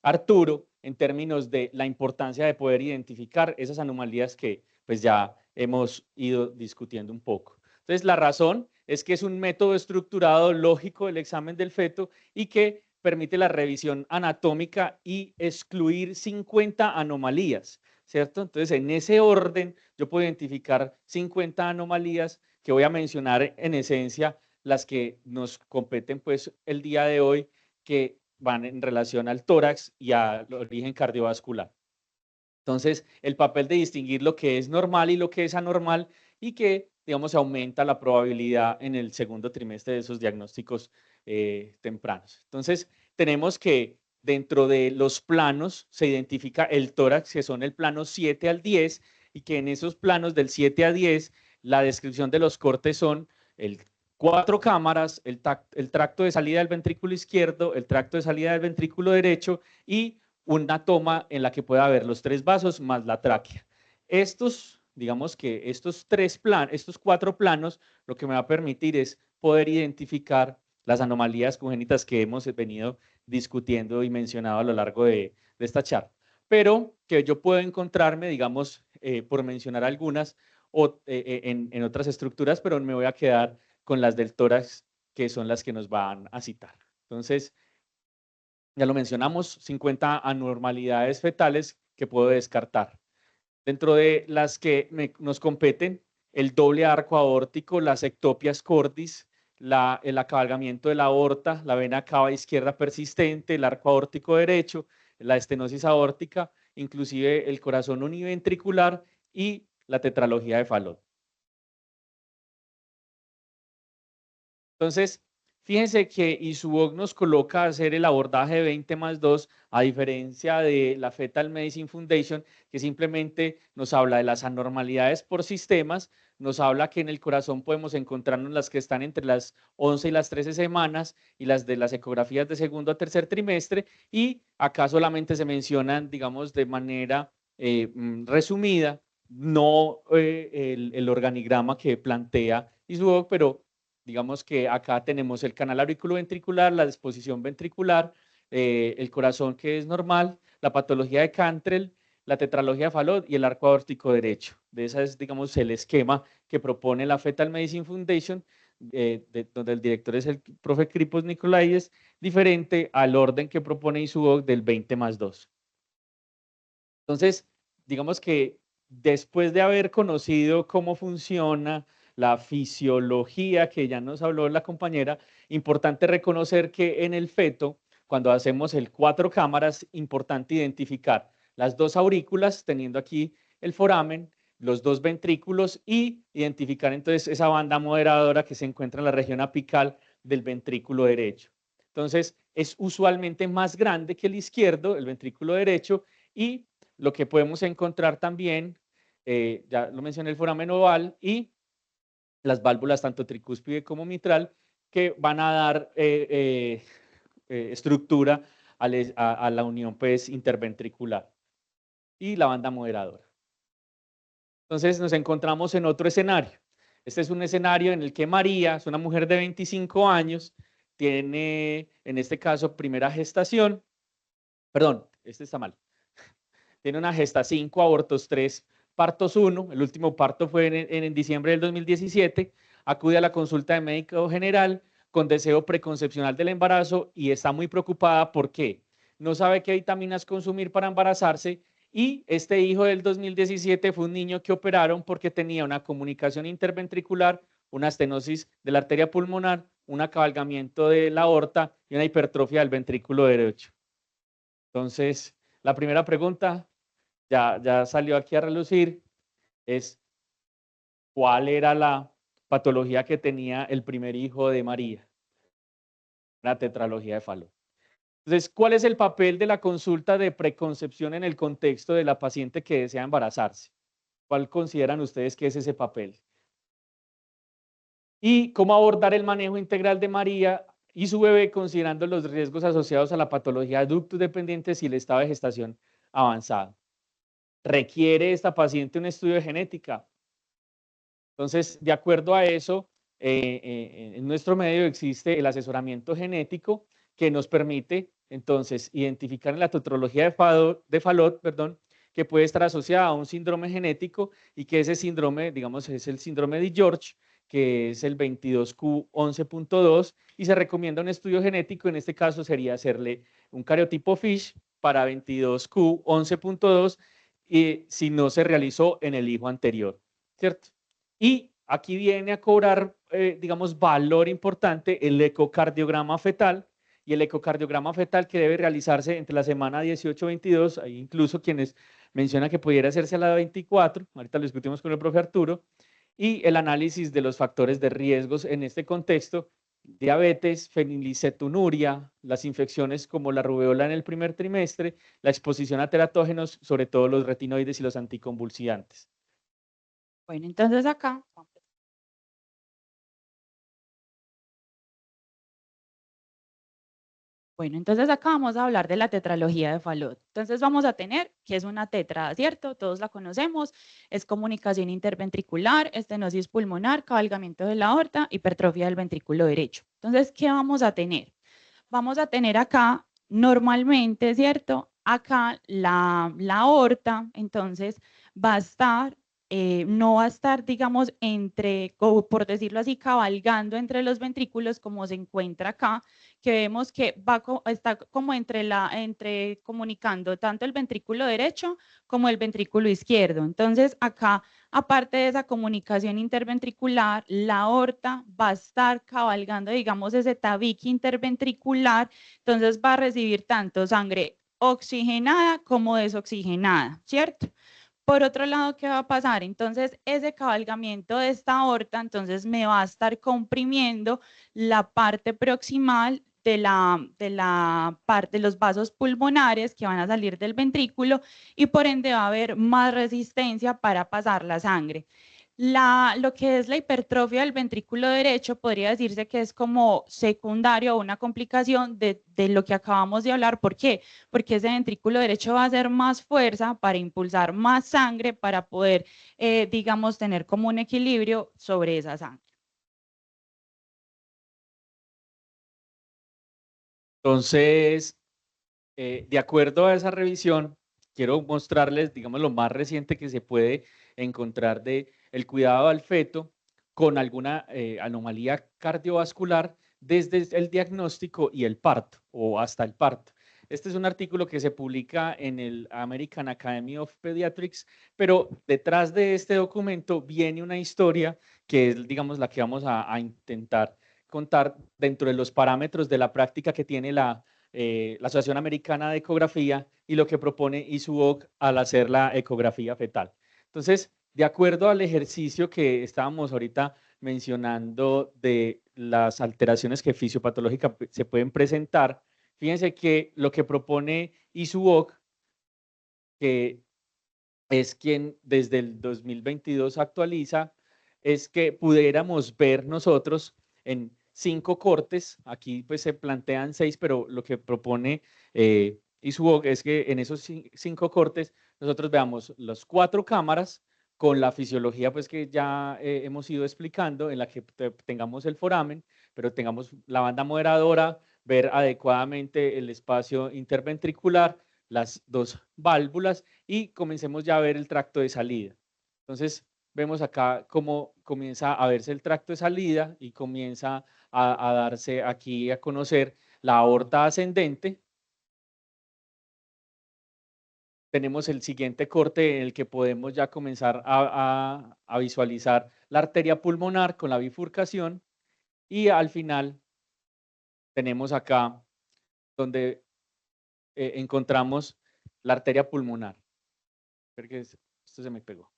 Arturo, en términos de la importancia de poder identificar esas anomalías que pues ya hemos ido discutiendo un poco. Entonces, la razón es que es un método estructurado, lógico del examen del feto y que permite la revisión anatómica y excluir 50 anomalías, ¿cierto? Entonces, en ese orden, yo puedo identificar 50 anomalías que voy a mencionar en esencia, las que nos competen pues el día de hoy, que van en relación al tórax y al origen cardiovascular. Entonces, el papel de distinguir lo que es normal y lo que es anormal y que, digamos, aumenta la probabilidad en el segundo trimestre de esos diagnósticos tempranos. Entonces, tenemos que dentro de los planos se identifica el tórax, que son el plano 7 al 10, y que en esos planos del 7 a 10, la descripción de los cortes son el 4 cámaras, el tracto de salida del ventrículo izquierdo, el tracto de salida del ventrículo derecho y una toma en la que pueda haber los 3 vasos más la tráquea. Digamos que estos 4 planos, lo que me va a permitir es poder identificar las anomalías congénitas que hemos venido discutiendo y mencionado a lo largo de esta charla. Pero que yo puedo encontrarme, digamos, por mencionar algunas, en otras estructuras, pero me voy a quedar con las del tórax, que son las que nos van a citar. Entonces, ya lo mencionamos, 50 anormalidades fetales que puedo descartar. Dentro de las que nos competen, el doble arco aórtico, las ectopias cordis, el acabalgamiento de la aorta, la vena cava izquierda persistente, el arco aórtico derecho, la estenosis aórtica, inclusive el corazón univentricular y la tetralogía de Fallot. Entonces, fíjense que ISUBOC nos coloca a hacer el abordaje de 20+2, a diferencia de la Fetal Medicine Foundation, que simplemente nos habla de las anormalidades por sistemas, nos habla que en el corazón podemos encontrarnos las que están entre las 11 y las 13 semanas y las de las ecografías de segundo a tercer trimestre, y acá solamente se mencionan, digamos, de manera resumida, no el organigrama que plantea ISUBOC, pero digamos que acá tenemos el canal auriculoventricular, la disposición ventricular, el corazón que es normal, la patología de Cantrell, la tetralogía de Fallot y el arco aórtico derecho. De esa es, digamos, el esquema que propone la Fetal Medicine Foundation, donde el director es el profe Kripos Nicolaides, diferente al orden que propone ISUBOC del 20+2. Entonces, digamos que después de haber conocido cómo funciona la fisiología que ya nos habló la compañera, importante reconocer que en el feto, cuando hacemos el 4 cámaras, importante identificar las 2 aurículas, teniendo aquí el foramen, los 2 ventrículos y identificar entonces esa banda moderadora que se encuentra en la región apical del ventrículo derecho. Entonces, es usualmente más grande que el izquierdo, el ventrículo derecho, y lo que podemos encontrar también, ya lo mencioné, el foramen oval y las válvulas tanto tricúspide como mitral, que van a dar estructura a la unión pues, interventricular y la banda moderadora. Entonces nos encontramos en otro escenario. Este es un escenario en el que María es una mujer de 25 años, tiene en este caso primera gestación, perdón, este está mal, tiene una gesta 5, abortos 3, partos 1, el último parto fue en diciembre del 2017, acude a la consulta de médico general con deseo preconcepcional del embarazo y está muy preocupada porque no sabe qué vitaminas consumir para embarazarse y este hijo del 2017 fue un niño que operaron porque tenía una comunicación interventricular, una estenosis de la arteria pulmonar, un acabalgamiento de la aorta y una hipertrofia del ventrículo derecho. Entonces, la primera pregunta ya salió aquí a relucir, es cuál era la patología que tenía el primer hijo de María, la tetralogía de Fallot. Entonces, ¿cuál es el papel de la consulta de preconcepción en el contexto de la paciente que desea embarazarse? ¿Cuál consideran ustedes que es ese papel? Y cómo abordar el manejo integral de María y su bebé considerando los riesgos asociados a la patología de ductos dependientes y el estado de gestación avanzado. ¿Requiere esta paciente un estudio de genética? Entonces, de acuerdo a eso, en nuestro medio existe el asesoramiento genético que nos permite entonces identificar en la tetralogía de Fallot, que puede estar asociada a un síndrome genético y que ese síndrome, digamos, es el síndrome de George, que es el 22q11.2 y se recomienda un estudio genético, en este caso sería hacerle un cariotipo FISH para 22q11.2 y si no se realizó en el hijo anterior, ¿cierto? Y aquí viene a cobrar, digamos, valor importante el ecocardiograma fetal, y el ecocardiograma fetal que debe realizarse entre la semana 18-22, hay incluso quienes mencionan que pudiera hacerse a la 24, ahorita lo discutimos con el profe Arturo, y el análisis de los factores de riesgos en este contexto, diabetes, fenilcetonuria, las infecciones como la rubeola en el primer trimestre, la exposición a teratógenos, sobre todo los retinoides y los anticonvulsivantes. Bueno, entonces acá vamos a hablar de la tetralogía de Fallot. Entonces vamos a tener, que es una tetra, ¿cierto? Todos la conocemos, es comunicación interventricular, estenosis pulmonar, cabalgamiento de la aorta, hipertrofia del ventrículo derecho. Entonces, ¿qué vamos a tener? Vamos a tener acá, normalmente, ¿cierto? Acá la aorta, entonces, va a estar, no va a estar, digamos, por decirlo así, cabalgando entre los ventrículos como se encuentra acá, que vemos que está como entre comunicando tanto el ventrículo derecho como el ventrículo izquierdo. Entonces, acá, aparte de esa comunicación interventricular, la aorta va a estar cabalgando, digamos, ese tabique interventricular, entonces va a recibir tanto sangre oxigenada como desoxigenada, ¿cierto? Por otro lado, ¿qué va a pasar? Entonces, ese cabalgamiento de esta aorta, entonces me va a estar comprimiendo la parte proximal de la parte de los vasos pulmonares que van a salir del ventrículo y por ende va a haber más resistencia para pasar la sangre. Lo que es la hipertrofia del ventrículo derecho podría decirse que es como secundario o una complicación de lo que acabamos de hablar. ¿Por qué? Porque ese ventrículo derecho va a hacer más fuerza para impulsar más sangre para poder, digamos, tener como un equilibrio sobre esa sangre. Entonces, de acuerdo a esa revisión, quiero mostrarles, digamos, lo más reciente que se puede encontrar de el cuidado al feto con alguna anomalía cardiovascular desde el diagnóstico y el parto o hasta el parto. Este es un artículo que se publica en el American Academy of Pediatrics, pero detrás de este documento viene una historia que es, digamos, la que vamos a intentar contar dentro de los parámetros de la práctica que tiene la Asociación Americana de Ecografía y lo que propone ISUOC al hacer la ecografía fetal. Entonces, de acuerdo al ejercicio que estábamos ahorita mencionando de las alteraciones que fisiopatológicas se pueden presentar, fíjense que lo que propone ISUOC, que es quien desde el 2022 actualiza, es que pudiéramos ver nosotros en 5 cortes, aquí pues se plantean 6, pero lo que propone ISUOC es que en esos 5 cortes nosotros veamos las 4 cámaras con la fisiología pues que ya hemos ido explicando, en la que tengamos el foramen, pero tengamos la banda moderadora, ver adecuadamente el espacio interventricular, las 2 válvulas y comencemos ya a ver el tracto de salida. Entonces, vemos acá cómo comienza a verse el tracto de salida y comienza a darse aquí a conocer la aorta ascendente. Tenemos el siguiente corte en el que podemos ya comenzar a visualizar la arteria pulmonar con la bifurcación y al final tenemos acá donde encontramos la arteria pulmonar. Porque esto se me pegó.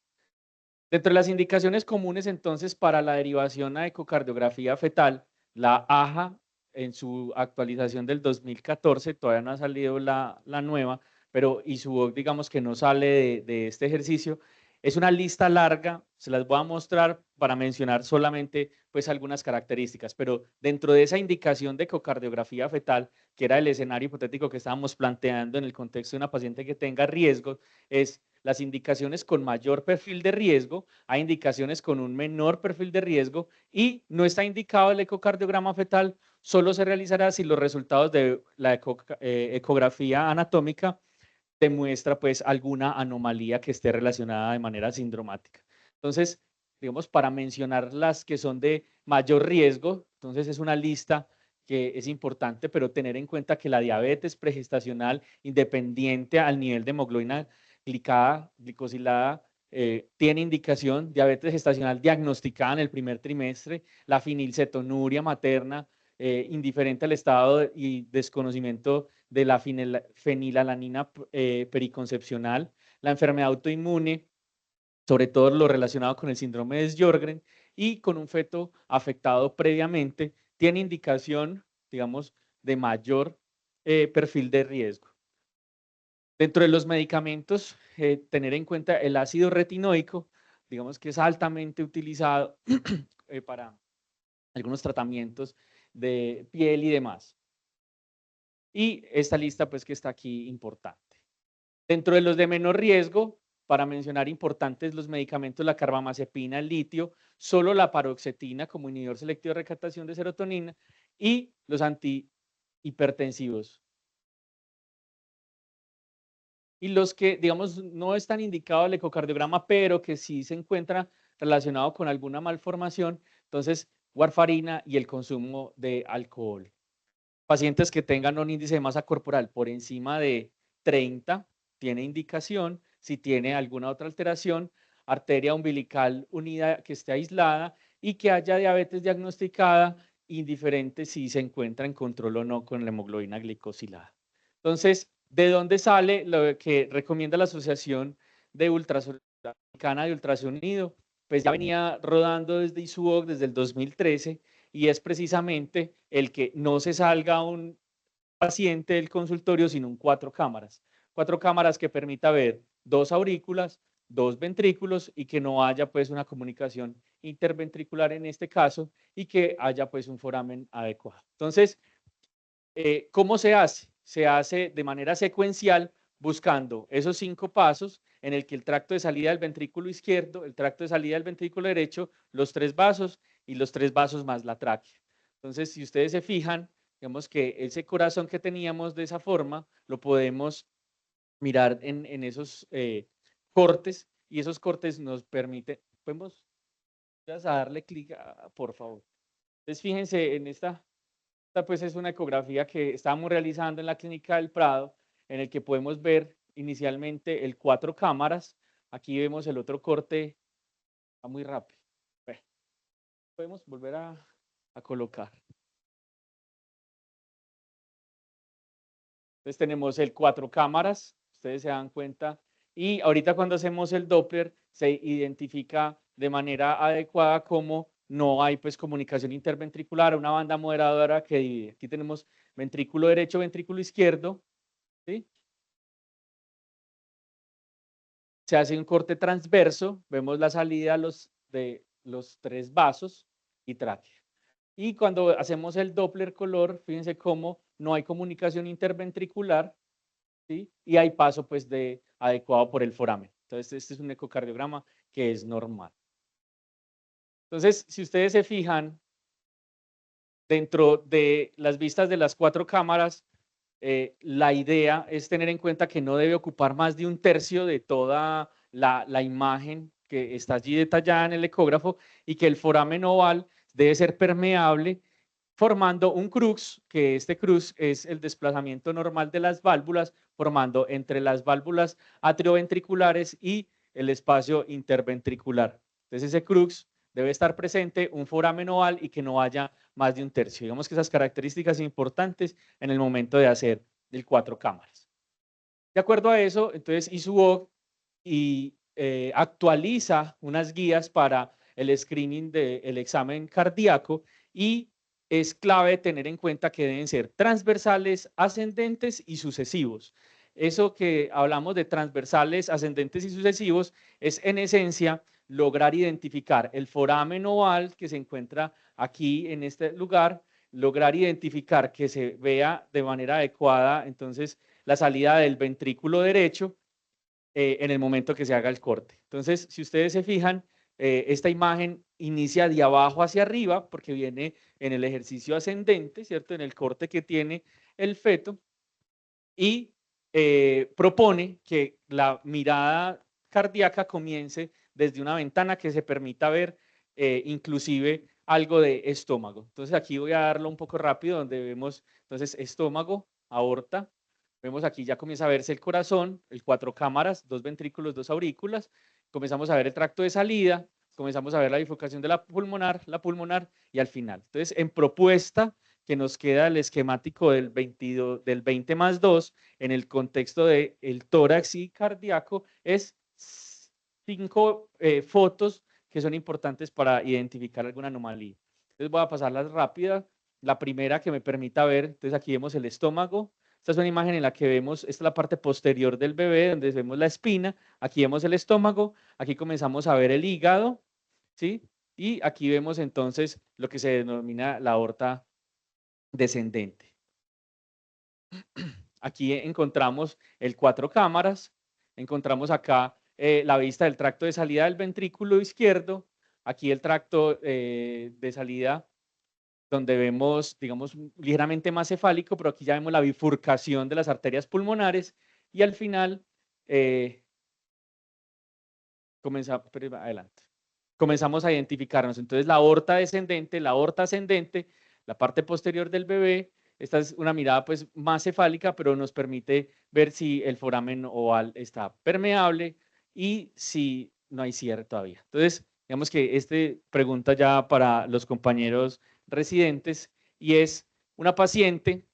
Dentro de las indicaciones comunes, entonces, para la derivación a ecocardiografía fetal, la AJA, en su actualización del 2014, todavía no ha salido la nueva, pero ISUOC, digamos que no sale de este ejercicio, es una lista larga, se las voy a mostrar para mencionar solamente pues algunas características, pero dentro de esa indicación de ecocardiografía fetal, que era el escenario hipotético que estábamos planteando en el contexto de una paciente que tenga riesgo, es las indicaciones con mayor perfil de riesgo, hay indicaciones con un menor perfil de riesgo y no está indicado el ecocardiograma fetal, solo se realizará si los resultados de la ecografía anatómica demuestra pues alguna anomalía que esté relacionada de manera sindromática. Entonces, digamos, para mencionar las que son de mayor riesgo, entonces es una lista que es importante, pero tener en cuenta que la diabetes pregestacional independiente al nivel de hemoglobina glicosilada tiene indicación, diabetes gestacional diagnosticada en el primer trimestre, la fenilcetonuria materna, indiferente al estado y desconocimiento de la fenilalanina periconcepcional, la enfermedad autoinmune, sobre todo lo relacionado con el síndrome de Sjögren y con un feto afectado previamente, tiene indicación, digamos, de mayor perfil de riesgo. Dentro de los medicamentos, tener en cuenta el ácido retinoico, digamos que es altamente utilizado para algunos tratamientos de piel y demás. Y esta lista pues que está aquí importante. Dentro de los de menor riesgo, para mencionar importantes los medicamentos, la carbamazepina, el litio, solo la paroxetina como inhibidor selectivo de recaptación de serotonina y los antihipertensivos. Y los que, digamos, no están indicados el ecocardiograma, pero que sí se encuentra relacionado con alguna malformación, entonces, warfarina y el consumo de alcohol. Pacientes que tengan un índice de masa corporal por encima de 30, tiene indicación, si tiene alguna otra alteración, arteria umbilical unida que esté aislada y que haya diabetes diagnosticada, indiferente si se encuentra en control o no con la hemoglobina glicosilada. Entonces, ¿de dónde sale lo que recomienda la Asociación de Americana de Ultrasonido? Pues ya venía rodando desde ISUOC desde el 2013 y es precisamente el que no se salga un paciente del consultorio sin un 4 cámaras. 4 cámaras que permita ver 2 aurículas, 2 ventrículos y que no haya pues una comunicación interventricular en este caso y que haya pues un foramen adecuado. Entonces, ¿cómo se hace? Se hace de manera secuencial buscando esos 5 pasos en el que el tracto de salida del ventrículo izquierdo, el tracto de salida del ventrículo derecho, los 3 vasos y los 3 vasos más la tráquea. Entonces, si ustedes se fijan, digamos que ese corazón que teníamos de esa forma, lo podemos mirar en esos cortes y esos cortes nos permiten, podemos darle clic, por favor. Entonces, fíjense en esta pues es una ecografía que estábamos realizando en la Clínica del Prado, en el que podemos ver inicialmente el 4 cámaras. Aquí vemos el otro corte, va muy rápido. Bueno, podemos volver a colocar. Entonces tenemos el 4 cámaras, ustedes se dan cuenta, y ahorita cuando hacemos el Doppler se identifica de manera adecuada como no hay pues comunicación interventricular, una banda moderadora que divide. Aquí tenemos ventrículo derecho, ventrículo izquierdo, ¿sí? Se hace un corte transverso, vemos la salida de los 3 vasos y tráquea. Y cuando hacemos el Doppler color, fíjense cómo no hay comunicación interventricular, ¿sí? Y hay paso pues adecuado por el foramen. Entonces, este es un ecocardiograma que es normal. Entonces, si ustedes se fijan, dentro de las vistas de las 4 cámaras, la idea es tener en cuenta que no debe ocupar más de 1/3 de toda la imagen que está allí detallada en el ecógrafo y que el foramen oval debe ser permeable, formando un crux, que este crux es el desplazamiento normal de las válvulas, formando entre las válvulas atrioventriculares y el espacio interventricular. Entonces ese crux debe estar presente, un foramen oval y que no haya más de 1/3. Digamos que esas características importantes en el momento de hacer el 4 cámaras. De acuerdo a eso, entonces ISUOC y actualiza unas guías para el screening del examen cardíaco y es clave tener en cuenta que deben ser transversales, ascendentes y sucesivos. Eso que hablamos de transversales, ascendentes y sucesivos es en esencia lograr identificar el foramen oval que se encuentra aquí en este lugar, lograr identificar que se vea de manera adecuada entonces la salida del ventrículo derecho en el momento que se haga el corte. Entonces, si ustedes se fijan, esta imagen inicia de abajo hacia arriba porque viene en el ejercicio ascendente, ¿cierto? En el corte que tiene el feto y propone que la mirada cardíaca comience desde una ventana que se permita ver inclusive algo de estómago. Entonces aquí voy a darlo un poco rápido donde vemos entonces estómago, aorta, vemos aquí ya comienza a verse el corazón, el 4 cámaras, 2 ventrículos, 2 aurículas, comenzamos a ver el tracto de salida, comenzamos a ver la bifurcación de la pulmonar y al final. Entonces en propuesta que nos queda el esquemático del 20+2 en el contexto del tórax y cardíaco es 5 fotos que son importantes para identificar alguna anomalía. Entonces voy a pasarlas rápidas. La primera que me permita ver, entonces aquí vemos el estómago. Esta es una imagen en la que vemos, esta es la parte posterior del bebé, donde vemos la espina. Aquí vemos el estómago. Aquí comenzamos a ver el hígado, ¿sí? Y aquí vemos entonces lo que se denomina la aorta descendente. Aquí encontramos el 4 cámaras, encontramos acá la vista del tracto de salida del ventrículo izquierdo, aquí el tracto de salida donde vemos, digamos, ligeramente más cefálico, pero aquí ya vemos la bifurcación de las arterias pulmonares y al final comenzamos a identificarnos. Entonces la aorta descendente, la aorta ascendente, la parte posterior del bebé. Esta es una mirada pues más cefálica, pero nos permite ver si el foramen oval está permeable y si no hay cierre todavía. Entonces, digamos que pregunta ya para los compañeros residentes y es una paciente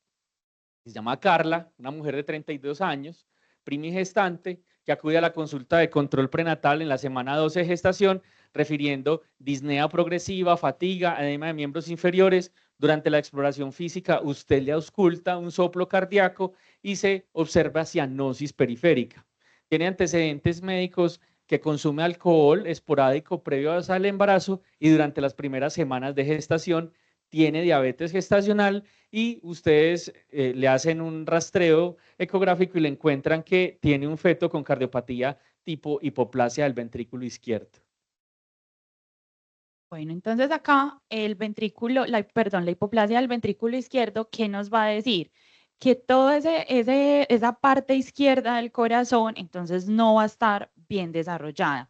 que se llama Carla, una mujer de 32 años, primigestante, que acude a la consulta de control prenatal en la semana 12 de gestación, refiriendo disnea progresiva, fatiga, edema de miembros inferiores. Durante la exploración física, usted le ausculta un soplo cardíaco y se observa cianosis periférica. Tiene antecedentes médicos que consume alcohol esporádico previo al embarazo y durante las primeras semanas de gestación tiene diabetes gestacional y ustedes le hacen un rastreo ecográfico y le encuentran que tiene un feto con cardiopatía tipo hipoplasia del ventrículo izquierdo. Bueno, entonces acá el ventrículo, la hipoplasia del ventrículo izquierdo, ¿qué nos va a decir? Que toda esa parte izquierda del corazón, entonces no va a estar bien desarrollada.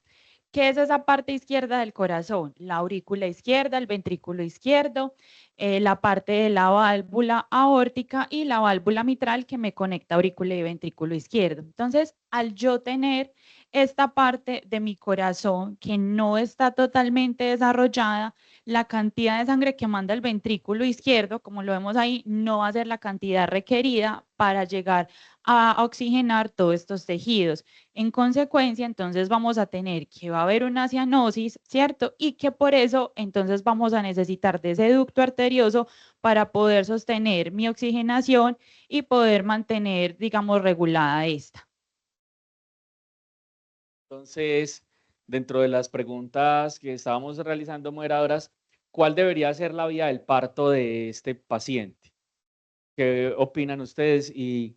¿Qué es esa parte izquierda del corazón? La aurícula izquierda, el ventrículo izquierdo, la parte de la válvula aórtica y la válvula mitral que me conecta aurícula y ventrículo izquierdo. Entonces, al yo tener esta parte de mi corazón que no está totalmente desarrollada, la cantidad de sangre que manda el ventrículo izquierdo, como lo vemos ahí, no va a ser la cantidad requerida para llegar a oxigenar todos estos tejidos. En consecuencia, entonces vamos a tener que va a haber una cianosis, ¿cierto? Y que por eso entonces vamos a necesitar de ese ducto arterioso para poder sostener mi oxigenación y poder mantener, digamos, regulada esta. Entonces, dentro de las preguntas que estábamos realizando, moderadoras, ¿cuál debería ser la vía del parto de este paciente? ¿Qué opinan ustedes y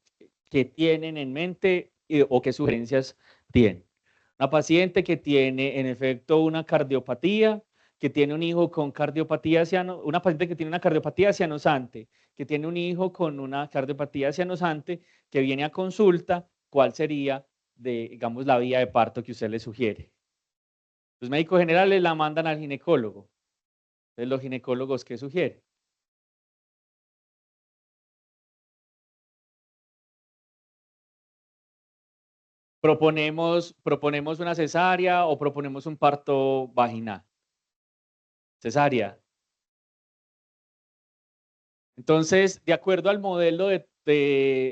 qué tienen en mente o qué sugerencias tienen? Una paciente que tiene en efecto una cardiopatía, que tiene un hijo con cardiopatía una paciente que tiene una cardiopatía cianosante, que tiene un hijo con una cardiopatía cianosante, que viene a consulta, ¿cuál sería, digamos, la vía de parto que usted le sugiere? Los médicos generales la mandan al ginecólogo. Entonces, los ginecólogos, ¿qué sugieren? ¿Proponemos una cesárea o proponemos un parto vaginal? Cesárea. Entonces, de acuerdo al modelo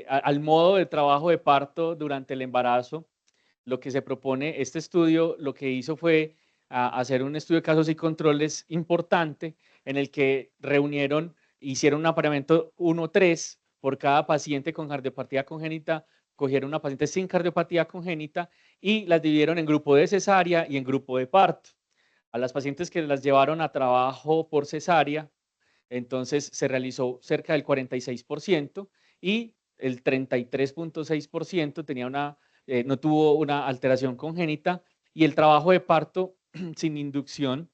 al modo de trabajo de parto durante el embarazo, lo que se propone, este estudio lo que hizo fue hacer un estudio de casos y controles importante en el que hicieron un apareamiento 1-3 por cada paciente con cardiopatía congénita, cogieron una paciente sin cardiopatía congénita y las dividieron en grupo de cesárea y en grupo de parto. A las pacientes que las llevaron a trabajo por cesárea, entonces se realizó cerca del 46% y el 33.6% no tuvo una alteración congénita y el trabajo de parto sin inducción,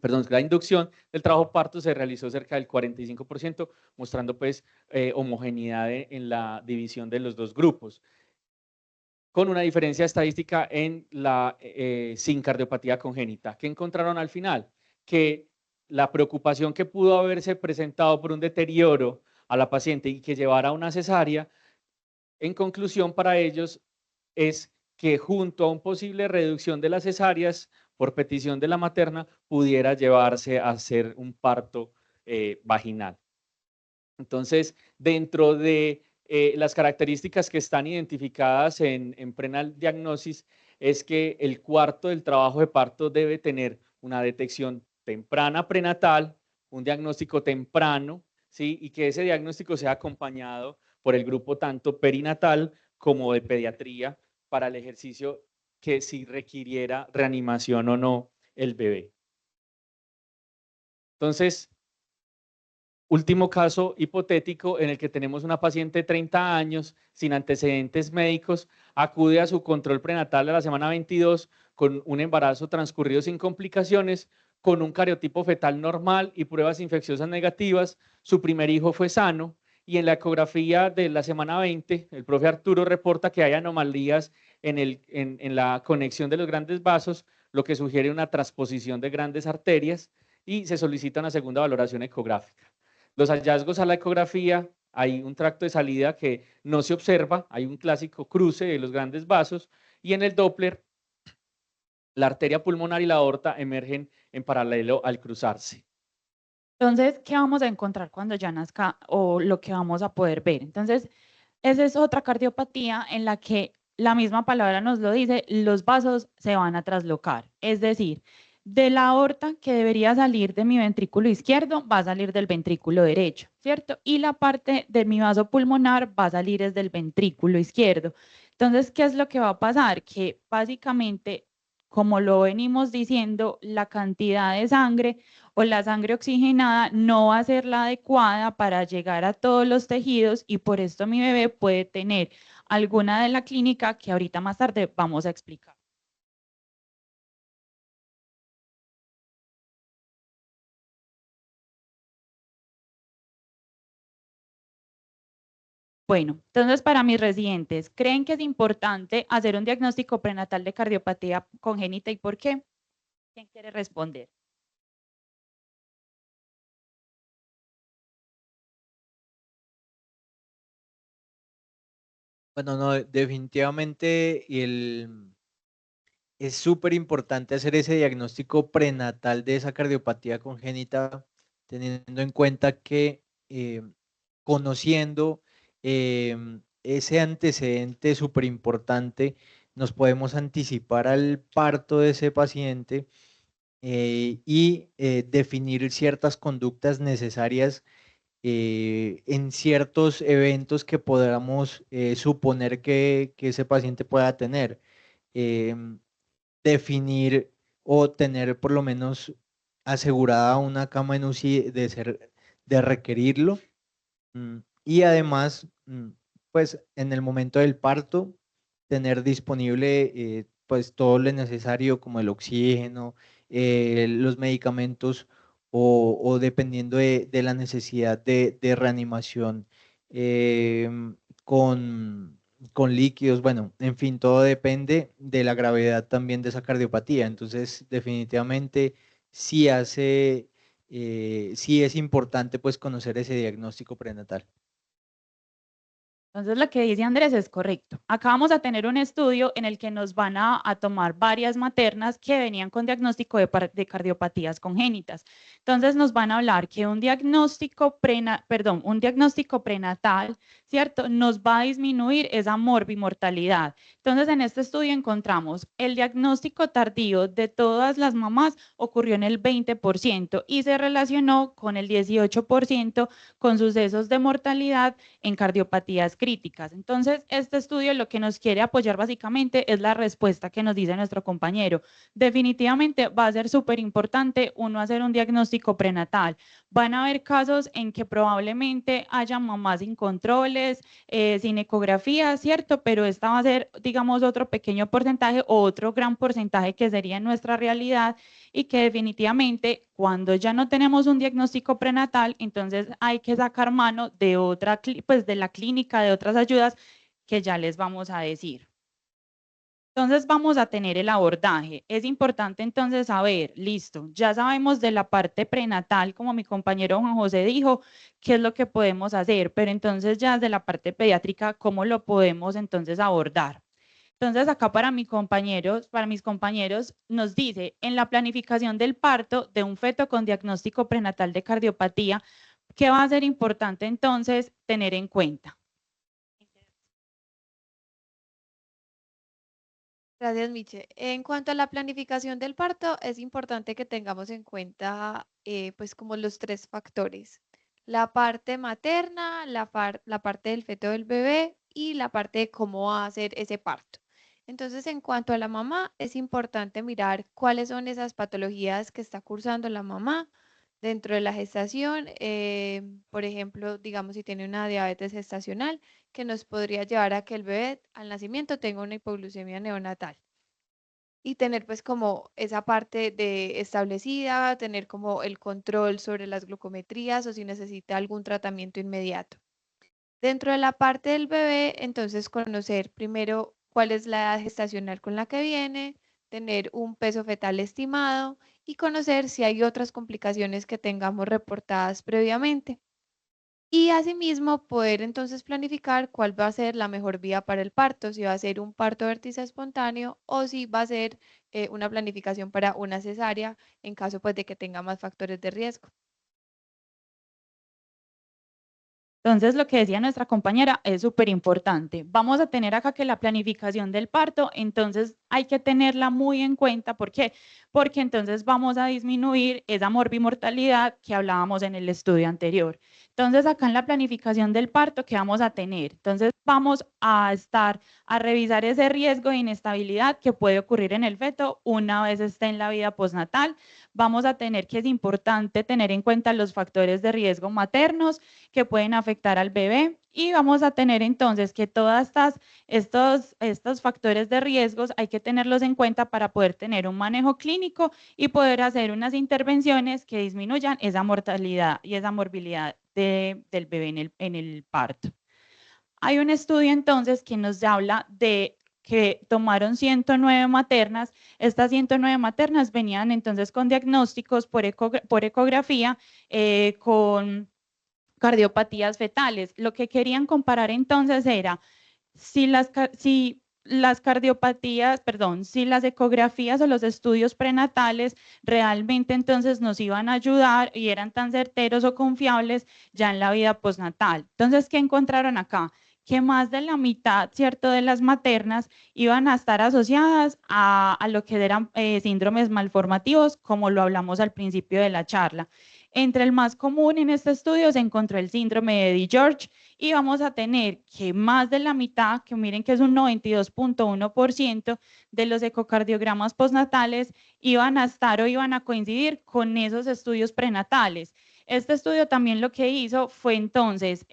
perdón, la inducción del trabajo de parto se realizó cerca del 45%, mostrando pues homogeneidad en la división de los dos grupos, con una diferencia estadística en la sin cardiopatía congénita. ¿Qué encontraron al final? Que la preocupación que pudo haberse presentado por un deterioro a la paciente y que llevara a una cesárea, en conclusión para ellos es que junto a una posible reducción de las cesáreas por petición de la materna pudiera llevarse a hacer un parto vaginal. Entonces, dentro de las características que están identificadas en Prenatal Diagnosis es que el cuarto del trabajo de parto debe tener una detección temprana prenatal, un diagnóstico temprano, ¿sí? Y que ese diagnóstico sea acompañado por el grupo tanto perinatal como de pediatría para el ejercicio que si requiriera reanimación o no el bebé. Entonces, último caso hipotético en el que tenemos una paciente de 30 años sin antecedentes médicos, acude a su control prenatal a la semana 22 con un embarazo transcurrido sin complicaciones, con un cariotipo fetal normal y pruebas infecciosas negativas. Su primer hijo fue sano y en la ecografía de la semana 20, el profe Arturo reporta que hay anomalías en la conexión de los grandes vasos, lo que sugiere una transposición de grandes arterias y se solicita una segunda valoración ecográfica. Los hallazgos a la ecografía, hay un tracto de salida que no se observa, hay un clásico cruce de los grandes vasos y en el Doppler la arteria pulmonar y la aorta emergen en paralelo al cruzarse. Entonces, ¿qué vamos a encontrar cuando ya nazca o lo que vamos a poder ver? Entonces, esa es otra cardiopatía en la que la misma palabra nos lo dice, los vasos se van a traslocar. Es decir, de la aorta que debería salir de mi ventrículo izquierdo va a salir del ventrículo derecho, ¿cierto? Y la parte de mi vaso pulmonar va a salir desde el ventrículo izquierdo. Entonces, ¿qué es lo que va a pasar? Que básicamente, como lo venimos diciendo, la cantidad de sangre o la sangre oxigenada no va a ser la adecuada para llegar a todos los tejidos y por esto mi bebé puede tener alguna de la clínica que ahorita más tarde vamos a explicar. Bueno, entonces para mis residentes, ¿creen que es importante hacer un diagnóstico prenatal de cardiopatía congénita y por qué? ¿Quién quiere responder? Bueno, no, definitivamente es súper importante hacer ese diagnóstico prenatal de esa cardiopatía congénita, teniendo en cuenta que conociendo ese antecedente súper importante, nos podemos anticipar al parto de ese paciente y definir ciertas conductas necesarias en ciertos eventos que podamos suponer que ese paciente pueda tener. definir o tener por lo menos asegurada una cama en UCI de requerirlo. Y además, pues en el momento del parto, tener disponible pues todo lo necesario como el oxígeno, los medicamentos o dependiendo de la necesidad de reanimación con, con líquidos, bueno, en fin, todo depende de la gravedad también de esa cardiopatía. Entonces, definitivamente sí es importante pues conocer ese diagnóstico prenatal. Entonces, lo que dice Andrés es correcto. Acá vamos a tener un estudio en el que nos van a tomar varias maternas que venían con diagnóstico de cardiopatías congénitas. Entonces, nos van a hablar que un diagnóstico prenatal, ¿cierto? Nos va a disminuir esa morbimortalidad. Entonces, en este estudio encontramos el diagnóstico tardío de todas las mamás ocurrió en el 20% y se relacionó con el 18% con sucesos de mortalidad en cardiopatías críticas. Entonces, este estudio lo que nos quiere apoyar básicamente es la respuesta que nos dice nuestro compañero. Definitivamente va a ser súper importante uno hacer un diagnóstico prenatal. Van a haber casos en que probablemente haya mamás sin controles, sin ecografía, ¿cierto? Pero esta va a ser, digamos, otro pequeño porcentaje o otro gran porcentaje que sería nuestra realidad y que definitivamente cuando ya no tenemos un diagnóstico prenatal, entonces hay que sacar mano de otra, pues de la clínica, de otras ayudas que ya les vamos a decir. Entonces vamos a tener el abordaje. Es importante entonces saber, listo, ya sabemos de la parte prenatal, como mi compañero Juan José dijo, qué es lo que podemos hacer, pero entonces ya de la parte pediátrica, ¿cómo lo podemos entonces abordar? Entonces acá para mis compañeros nos dice, en la planificación del parto de un feto con diagnóstico prenatal de cardiopatía, ¿qué va a ser importante entonces tener en cuenta? Gracias, Miche. En cuanto a la planificación del parto, es importante que tengamos en cuenta pues como los tres factores. La parte materna, la parte del feto del bebé y la parte de cómo va a ser ese parto. Entonces, en cuanto a la mamá, es importante mirar cuáles son esas patologías que está cursando la mamá dentro de la gestación. Por ejemplo, digamos, si tiene una diabetes gestacional, que nos podría llevar a que el bebé al nacimiento tenga una hipoglucemia neonatal. Y tener pues como esa parte de establecida, tener como el control sobre las glucometrías o si necesita algún tratamiento inmediato. Dentro de la parte del bebé, entonces conocer primero cuál es la edad gestacional con la que viene, tener un peso fetal estimado y conocer si hay otras complicaciones que tengamos reportadas previamente. Y asimismo poder entonces planificar cuál va a ser la mejor vía para el parto, si va a ser un parto vértice espontáneo o si va a ser una planificación para una cesárea en caso pues de que tenga más factores de riesgo. Entonces, lo que decía nuestra compañera es súper importante. Vamos a tener acá que la planificación del parto, entonces hay que tenerla muy en cuenta. ¿Por qué? Porque entonces vamos a disminuir esa morbimortalidad que hablábamos en el estudio anterior. Entonces, acá en la planificación del parto, ¿qué vamos a tener? Entonces, vamos a revisar ese riesgo de inestabilidad que puede ocurrir en el feto una vez esté en la vida postnatal. Vamos a tener que es importante tener en cuenta los factores de riesgo maternos que pueden afectar al bebé y vamos a tener entonces que todos estos factores de riesgos hay que tenerlos en cuenta para poder tener un manejo clínico y poder hacer unas intervenciones que disminuyan esa mortalidad y esa morbilidad del bebé en el parto. Hay un estudio entonces que nos habla de que tomaron 109 maternas. Estas 109 maternas venían entonces con diagnósticos por ecografía con cardiopatías fetales. Lo que querían comparar entonces era si las cardiopatías, perdón, si las ecografías o los estudios prenatales realmente entonces nos iban a ayudar y eran tan certeros o confiables ya en la vida postnatal. Entonces, ¿qué encontraron acá? Que más de la mitad, ¿cierto?, de las maternas iban a estar asociadas a lo que eran síndromes malformativos, como lo hablamos al principio de la charla. Entre el más común en este estudio se encontró el síndrome de Eddie-George y vamos a tener que más de la mitad, que miren que es un 92.1% de los ecocardiogramas postnatales, iban a estar o iban a coincidir con esos estudios prenatales. Este estudio también lo que hizo fue entonces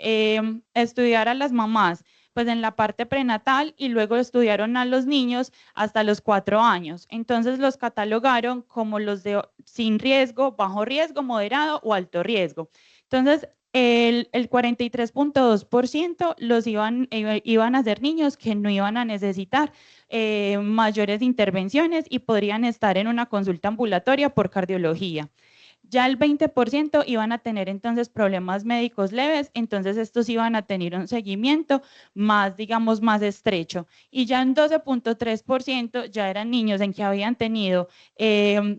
estudiar a las mamás pues en la parte prenatal y luego estudiaron a los niños hasta los 4 años. Entonces los catalogaron como los de sin riesgo, bajo riesgo, moderado o alto riesgo. Entonces el 43.2% los iban a ser niños que no iban a necesitar mayores intervenciones y podrían estar en una consulta ambulatoria por cardiología. Ya el 20% iban a tener entonces problemas médicos leves, entonces estos iban a tener un seguimiento más, digamos, más estrecho. Y ya en 12.3% ya eran niños en que habían tenido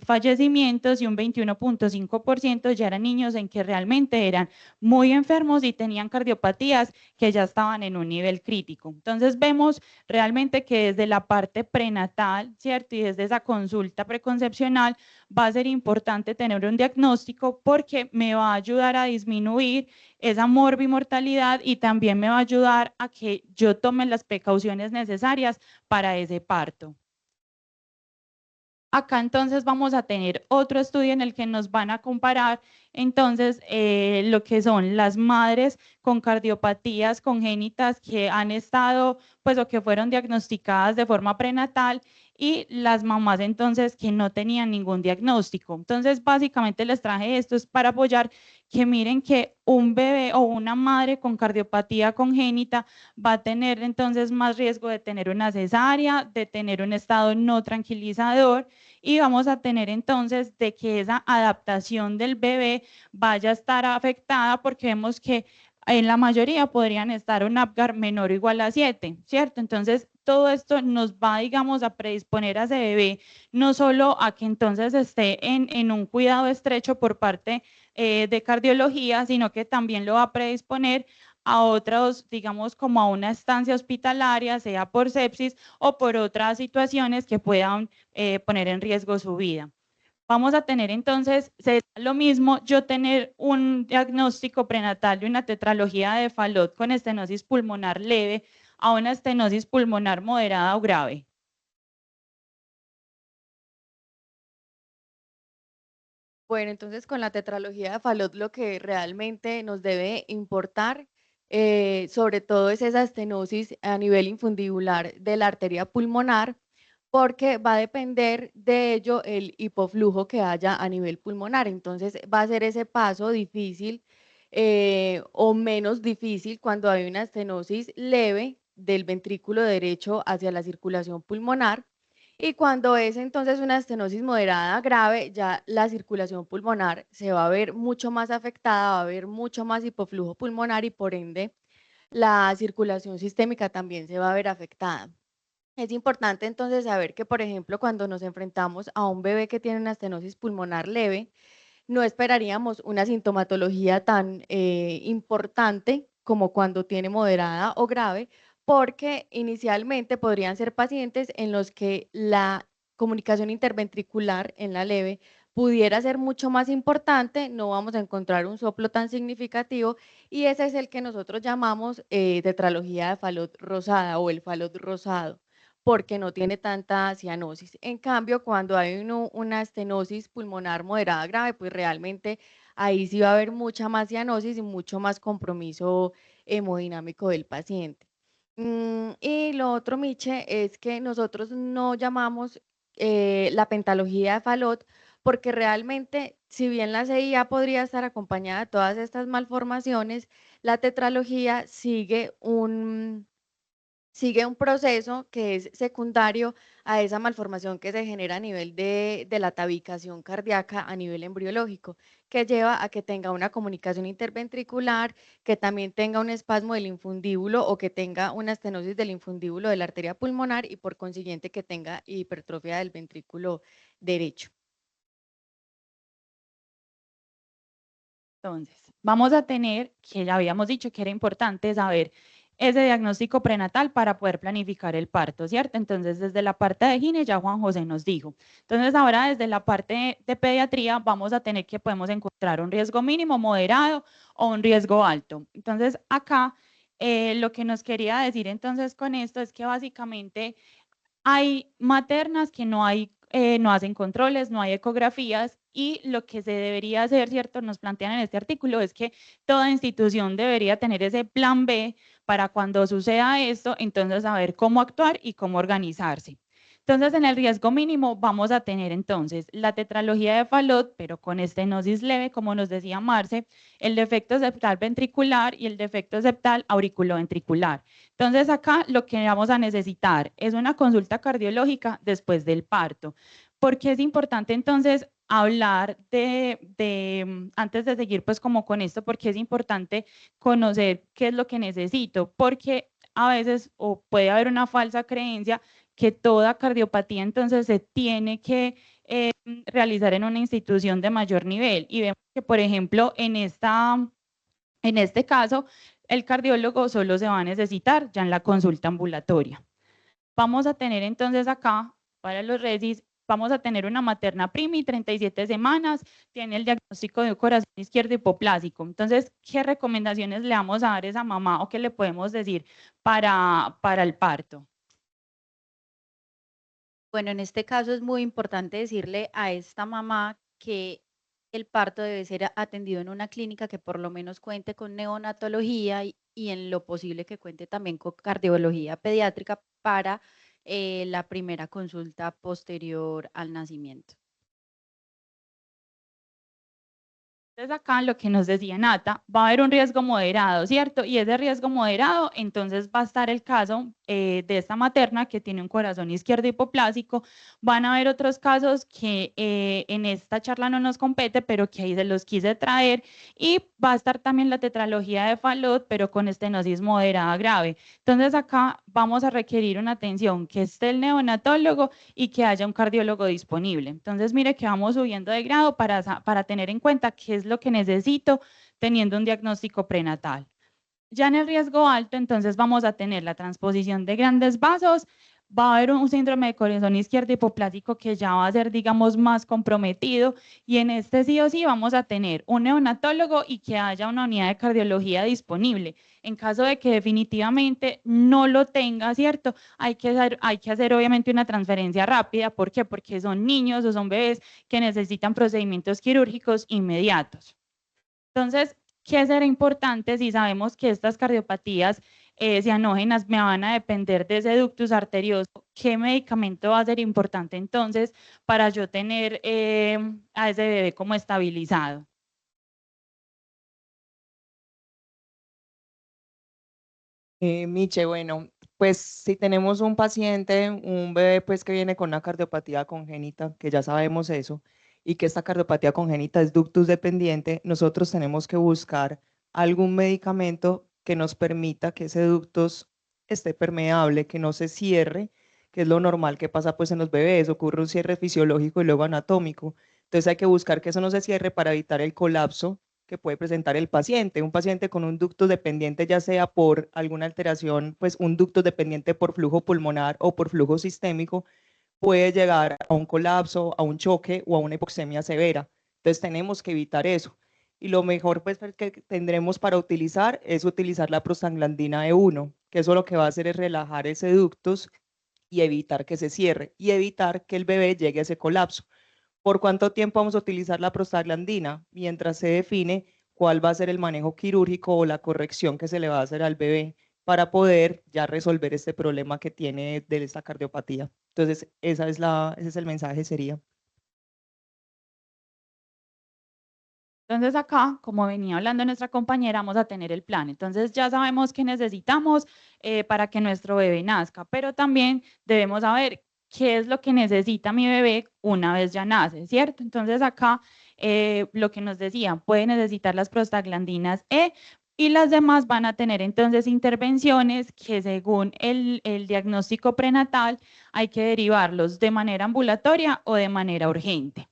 fallecimientos y un 21.5% ya eran niños en que realmente eran muy enfermos y tenían cardiopatías que ya estaban en un nivel crítico. Entonces vemos realmente que desde la parte prenatal, ¿cierto? Y desde esa consulta preconcepcional, va a ser importante tener un diagnóstico porque me va a ayudar a disminuir esa morbimortalidad y también me va a ayudar a que yo tome las precauciones necesarias para ese parto. Acá entonces vamos a tener otro estudio en el que nos van a comparar entonces lo que son las madres con cardiopatías congénitas que han estado pues o que fueron diagnosticadas de forma prenatal y las mamás entonces que no tenían ningún diagnóstico. Entonces básicamente les traje esto es para apoyar que miren que un bebé o una madre con cardiopatía congénita va a tener entonces más riesgo de tener una cesárea, de tener un estado no tranquilizador y vamos a tener entonces de que esa adaptación del bebé vaya a estar afectada porque vemos que en la mayoría podrían estar un Apgar menor o igual a 7, ¿cierto? Entonces, todo esto nos va, digamos, a predisponer a ese bebé, no solo a que entonces esté en un cuidado estrecho por parte de cardiología, sino que también lo va a predisponer a otros, digamos, como a una estancia hospitalaria, sea por sepsis o por otras situaciones que puedan poner en riesgo su vida. Vamos a tener entonces, será lo mismo yo tener un diagnóstico prenatal de una tetralogía de Fallot con estenosis pulmonar leve a una estenosis pulmonar moderada o grave. Bueno, entonces con la tetralogía de Fallot lo que realmente nos debe importar, sobre todo es esa estenosis a nivel infundibular de la arteria pulmonar, porque va a depender de ello el hipoflujo que haya a nivel pulmonar. Entonces va a ser ese paso difícil o menos difícil cuando hay una estenosis leve del ventrículo derecho hacia la circulación pulmonar. Y cuando es entonces una estenosis moderada grave, ya la circulación pulmonar se va a ver mucho más afectada, va a haber mucho más hipoflujo pulmonar y por ende la circulación sistémica también se va a ver afectada. Es importante entonces saber que, por ejemplo, cuando nos enfrentamos a un bebé que tiene una estenosis pulmonar leve, no esperaríamos una sintomatología tan importante como cuando tiene moderada o grave, porque inicialmente podrían ser pacientes en los que la comunicación interventricular en la leve pudiera ser mucho más importante, no vamos a encontrar un soplo tan significativo y ese es el que nosotros llamamos tetralogía de Fallot rosada o el Fallot rosado, porque no tiene tanta cianosis. En cambio, cuando hay una estenosis pulmonar moderada grave, pues realmente ahí sí va a haber mucha más cianosis y mucho más compromiso hemodinámico del paciente. Y lo otro, Miche, es que nosotros no llamamos la pentalogía de Fallot porque realmente, si bien la CIA podría estar acompañada de todas estas malformaciones, la tetralogía sigue un proceso que es secundario a esa malformación que se genera a nivel de la tabicación cardíaca a nivel embriológico, que lleva a que tenga una comunicación interventricular, que también tenga un espasmo del infundíbulo o que tenga una estenosis del infundíbulo de la arteria pulmonar y por consiguiente que tenga hipertrofia del ventrículo derecho. Entonces, vamos a tener, que ya habíamos dicho que era importante saber ese diagnóstico prenatal para poder planificar el parto, ¿cierto? Entonces, desde la parte de gine ya Juan José nos dijo. Entonces, ahora desde la parte de pediatría vamos a tener que podemos encontrar un riesgo mínimo, moderado o un riesgo alto. Entonces, acá lo que nos quería decir entonces con esto es que básicamente hay maternas que no hacen controles, no hay ecografías y lo que se debería hacer, ¿cierto? Nos plantean en este artículo es que toda institución debería tener ese plan B para cuando suceda esto, entonces saber cómo actuar y cómo organizarse. Entonces, en el riesgo mínimo vamos a tener entonces la tetralogía de Fallot, pero con estenosis leve, como nos decía Marce, el defecto septal ventricular y el defecto septal auriculoventricular. Entonces, acá lo que vamos a necesitar es una consulta cardiológica después del parto. ¿Por qué es importante entonces hablar antes de seguir pues como con esto, porque es importante conocer qué es lo que necesito? Porque a veces o puede haber una falsa creencia que toda cardiopatía entonces se tiene que realizar en una institución de mayor nivel. Y vemos que, por ejemplo, en este caso, el cardiólogo solo se va a necesitar ya en la consulta ambulatoria. Vamos a tener entonces acá, para los resis, vamos a tener una materna primi, 37 semanas, tiene el diagnóstico de corazón izquierdo hipoplásico. Entonces, ¿qué recomendaciones le vamos a dar a esa mamá o qué le podemos decir para el parto? Bueno, en este caso es muy importante decirle a esta mamá que el parto debe ser atendido en una clínica que por lo menos cuente con neonatología y en lo posible que cuente también con cardiología pediátrica para la primera consulta posterior al nacimiento. Entonces acá lo que nos decía Nata, va a haber un riesgo moderado, ¿cierto? Y ese riesgo moderado, entonces va a estar el caso de esta materna que tiene un corazón izquierdo hipoplásico. Van a haber otros casos que en esta charla no nos compete, pero que ahí se los quise traer. Y va a estar también la tetralogía de Fallot, pero con estenosis moderada grave. Entonces acá vamos a requerir una atención que esté el neonatólogo y que haya un cardiólogo disponible. Entonces mire que vamos subiendo de grado para tener en cuenta qué es lo que necesito teniendo un diagnóstico prenatal. Ya en el riesgo alto, entonces vamos a tener la transposición de grandes vasos, va a haber un síndrome de corazón izquierdo hipoplásico que ya va a ser, digamos, más comprometido y en este sí o sí vamos a tener un neonatólogo y que haya una unidad de cardiología disponible. En caso de que definitivamente no lo tenga, ¿cierto? Hay que hacer obviamente una transferencia rápida. ¿Por qué? Porque son niños o son bebés que necesitan procedimientos quirúrgicos inmediatos. Entonces, ¿qué será importante si sabemos que estas cardiopatías cianógenas me van a depender de ese ductus arterioso? ¿Qué medicamento va a ser importante entonces para yo tener a ese bebé como estabilizado? Miche, bueno, pues si tenemos un paciente, un bebé pues que viene con una cardiopatía congénita, que ya sabemos eso, y que esta cardiopatía congénita es ductus dependiente, nosotros tenemos que buscar algún medicamento que nos permita que ese ductus esté permeable, que no se cierre, que es lo normal que pasa pues en los bebés, ocurre un cierre fisiológico y luego anatómico. Entonces hay que buscar que eso no se cierre para evitar el colapso que puede presentar el paciente. Un paciente con un ducto dependiente, ya sea por alguna alteración, pues un ducto dependiente por flujo pulmonar o por flujo sistémico, puede llegar a un colapso, a un choque o a una hipoxemia severa. Entonces tenemos que evitar eso. Y lo mejor pues que tendremos para utilizar es utilizar la prostaglandina E1, que eso lo que va a hacer es relajar ese ductus y evitar que se cierre y evitar que el bebé llegue a ese colapso. ¿Por cuánto tiempo vamos a utilizar la prostaglandina? Mientras se define cuál va a ser el manejo quirúrgico o la corrección que se le va a hacer al bebé para poder ya resolver este problema que tiene de esta cardiopatía. Entonces, ese es el mensaje, sería. Entonces acá, como venía hablando nuestra compañera, vamos a tener el plan. Entonces ya sabemos qué necesitamos para que nuestro bebé nazca, pero también debemos saber qué es lo que necesita mi bebé una vez ya nace, ¿cierto? Entonces acá lo que nos decían, puede necesitar las prostaglandinas E y las demás van a tener entonces intervenciones que según el diagnóstico prenatal hay que derivarlos de manera ambulatoria o de manera urgente.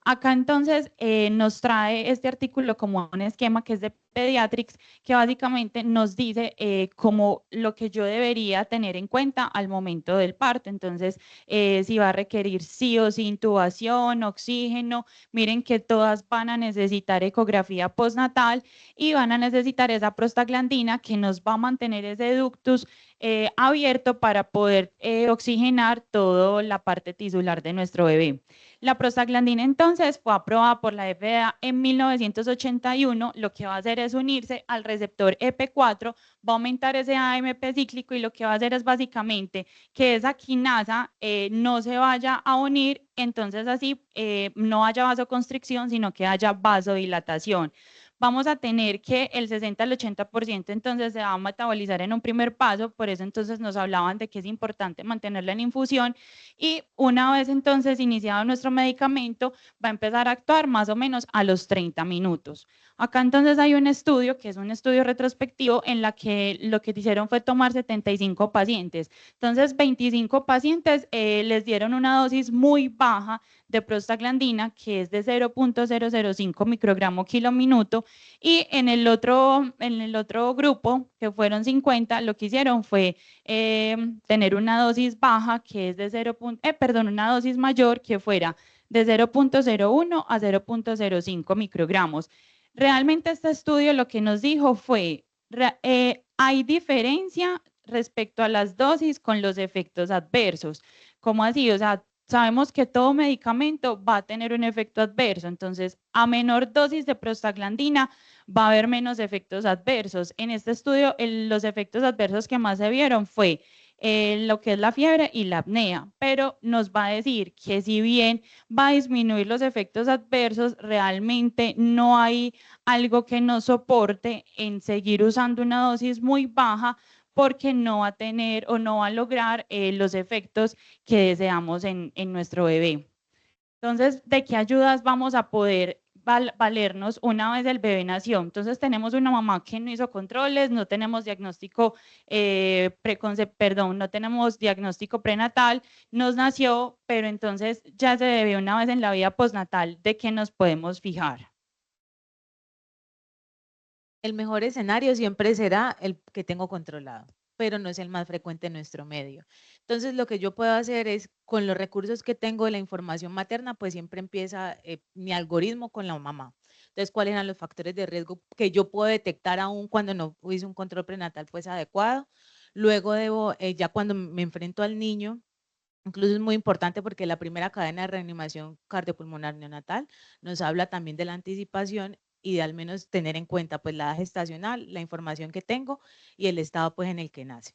Acá entonces nos trae este artículo como un esquema que es de Pediatrics, que básicamente nos dice como lo que yo debería tener en cuenta al momento del parto. Entonces, si va a requerir sí o sí intubación, oxígeno, miren que todas van a necesitar ecografía postnatal y van a necesitar esa prostaglandina que nos va a mantener ese ductus abierto para poder oxigenar toda la parte tisular de nuestro bebé. La prostaglandina entonces fue aprobada por la FDA en 1981, lo que va a hacer es unirse al receptor EP4, va a aumentar ese AMP cíclico y lo que va a hacer es básicamente que esa quinasa no se vaya a unir, entonces así no haya vasoconstricción, sino que haya vasodilatación. Vamos a tener que el 60 al 80% entonces se va a metabolizar en un primer paso, por eso entonces nos hablaban de que es importante mantenerla en infusión y una vez entonces iniciado nuestro medicamento va a empezar a actuar más o menos a los 30 minutos. Acá entonces hay un estudio que es un estudio retrospectivo en la que lo que hicieron fue tomar 75 pacientes. Entonces 25 pacientes les dieron una dosis muy baja de prostaglandina que es de 0.005 microgramo kilo minuto y en el otro grupo que fueron 50 lo que hicieron fue tener una dosis baja que es de una dosis mayor que fuera de 0.01 a 0.05 microgramos. Realmente este estudio lo que nos dijo fue, hay diferencia respecto a las dosis con los efectos adversos. ¿Cómo así? O sea, sabemos que todo medicamento va a tener un efecto adverso, entonces a menor dosis de prostaglandina va a haber menos efectos adversos. En este estudio los efectos adversos que más se vieron fue lo que es la fiebre y la apnea, pero nos va a decir que si bien va a disminuir los efectos adversos, realmente no hay algo que nos soporte en seguir usando una dosis muy baja porque no va a tener o no va a lograr los efectos que deseamos en nuestro bebé. Entonces, ¿de qué ayudas vamos a poder valernos una vez el bebé nació? Entonces, tenemos una mamá que no hizo controles, no tenemos diagnóstico no tenemos diagnóstico prenatal, nos nació, pero entonces ya se debe una vez en la vida postnatal, ¿de qué nos podemos fijar? El mejor escenario siempre será el que tengo controlado, pero no es el más frecuente en nuestro medio. Entonces, lo que yo puedo hacer es, con los recursos que tengo de la información materna, pues siempre empieza mi algoritmo con la mamá. Entonces, ¿cuáles eran los factores de riesgo que yo puedo detectar aún cuando no hice un control prenatal pues adecuado? Luego debo, ya cuando me enfrento al niño, incluso es muy importante porque la primera cadena de reanimación cardiopulmonar neonatal nos habla también de la anticipación y de al menos tener en cuenta pues la edad gestacional, la información que tengo y el estado pues en el que nace.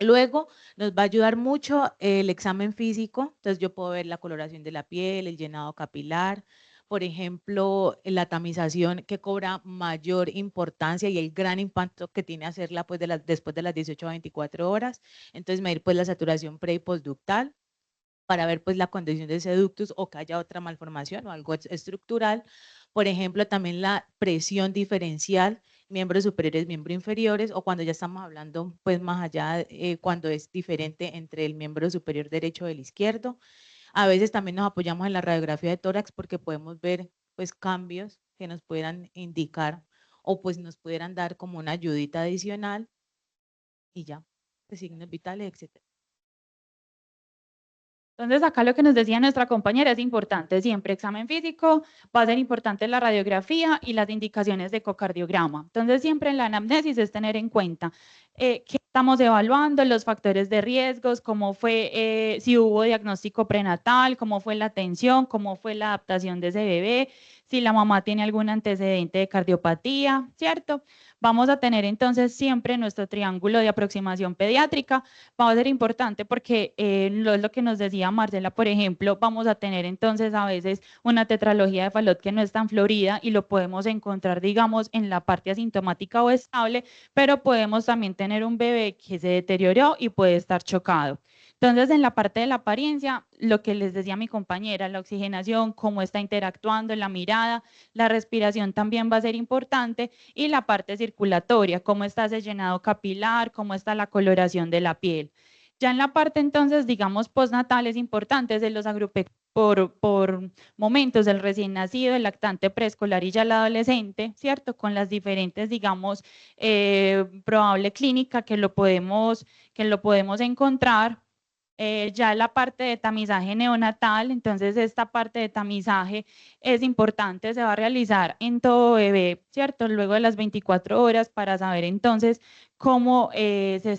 Luego nos va a ayudar mucho el examen físico, entonces yo puedo ver la coloración de la piel, el llenado capilar, por ejemplo, la tamización que cobra mayor importancia y el gran impacto que tiene hacerla pues después de las 18 a 24 horas, entonces medir pues la saturación pre y postductal para ver pues la condición de ese ductus o que haya otra malformación o algo estructural. Por ejemplo, también la presión diferencial, miembros superiores, miembros inferiores, o cuando ya estamos hablando pues más allá, cuando es diferente entre el miembro superior derecho y el izquierdo. A veces también nos apoyamos en la radiografía de tórax porque podemos ver pues cambios que nos pudieran indicar o pues nos pudieran dar como una ayudita adicional y ya, pues, signos vitales, etcétera. Entonces, acá lo que nos decía nuestra compañera es importante siempre examen físico, va a ser importante la radiografía y las indicaciones de ecocardiograma. Entonces, siempre en la anamnesis es tener en cuenta qué estamos evaluando, los factores de riesgos, cómo fue, si hubo diagnóstico prenatal, cómo fue la atención, cómo fue la adaptación de ese bebé, si la mamá tiene algún antecedente de cardiopatía, ¿cierto? Vamos a tener entonces siempre nuestro triángulo de aproximación pediátrica, va a ser importante porque lo que nos decía Marcela, por ejemplo, vamos a tener entonces a veces una tetralogía de Fallot que no es tan florida y lo podemos encontrar, digamos, en la parte asintomática o estable, pero podemos también tener un bebé que se deterioró y puede estar chocado. Entonces, en la parte de la apariencia, lo que les decía mi compañera, la oxigenación, cómo está interactuando, la mirada, la respiración también va a ser importante y la parte circulatoria, cómo está ese llenado capilar, cómo está la coloración de la piel. Ya en la parte entonces, digamos, postnatal es importante, se los agrupé por momentos el recién nacido, el lactante preescolar y ya el adolescente, ¿cierto? Con las diferentes, digamos, probable clínica que lo podemos encontrar. Ya la parte de tamizaje neonatal, entonces esta parte de tamizaje es importante, se va a realizar en todo bebé, ¿cierto? Luego de las 24 horas para saber entonces cómo se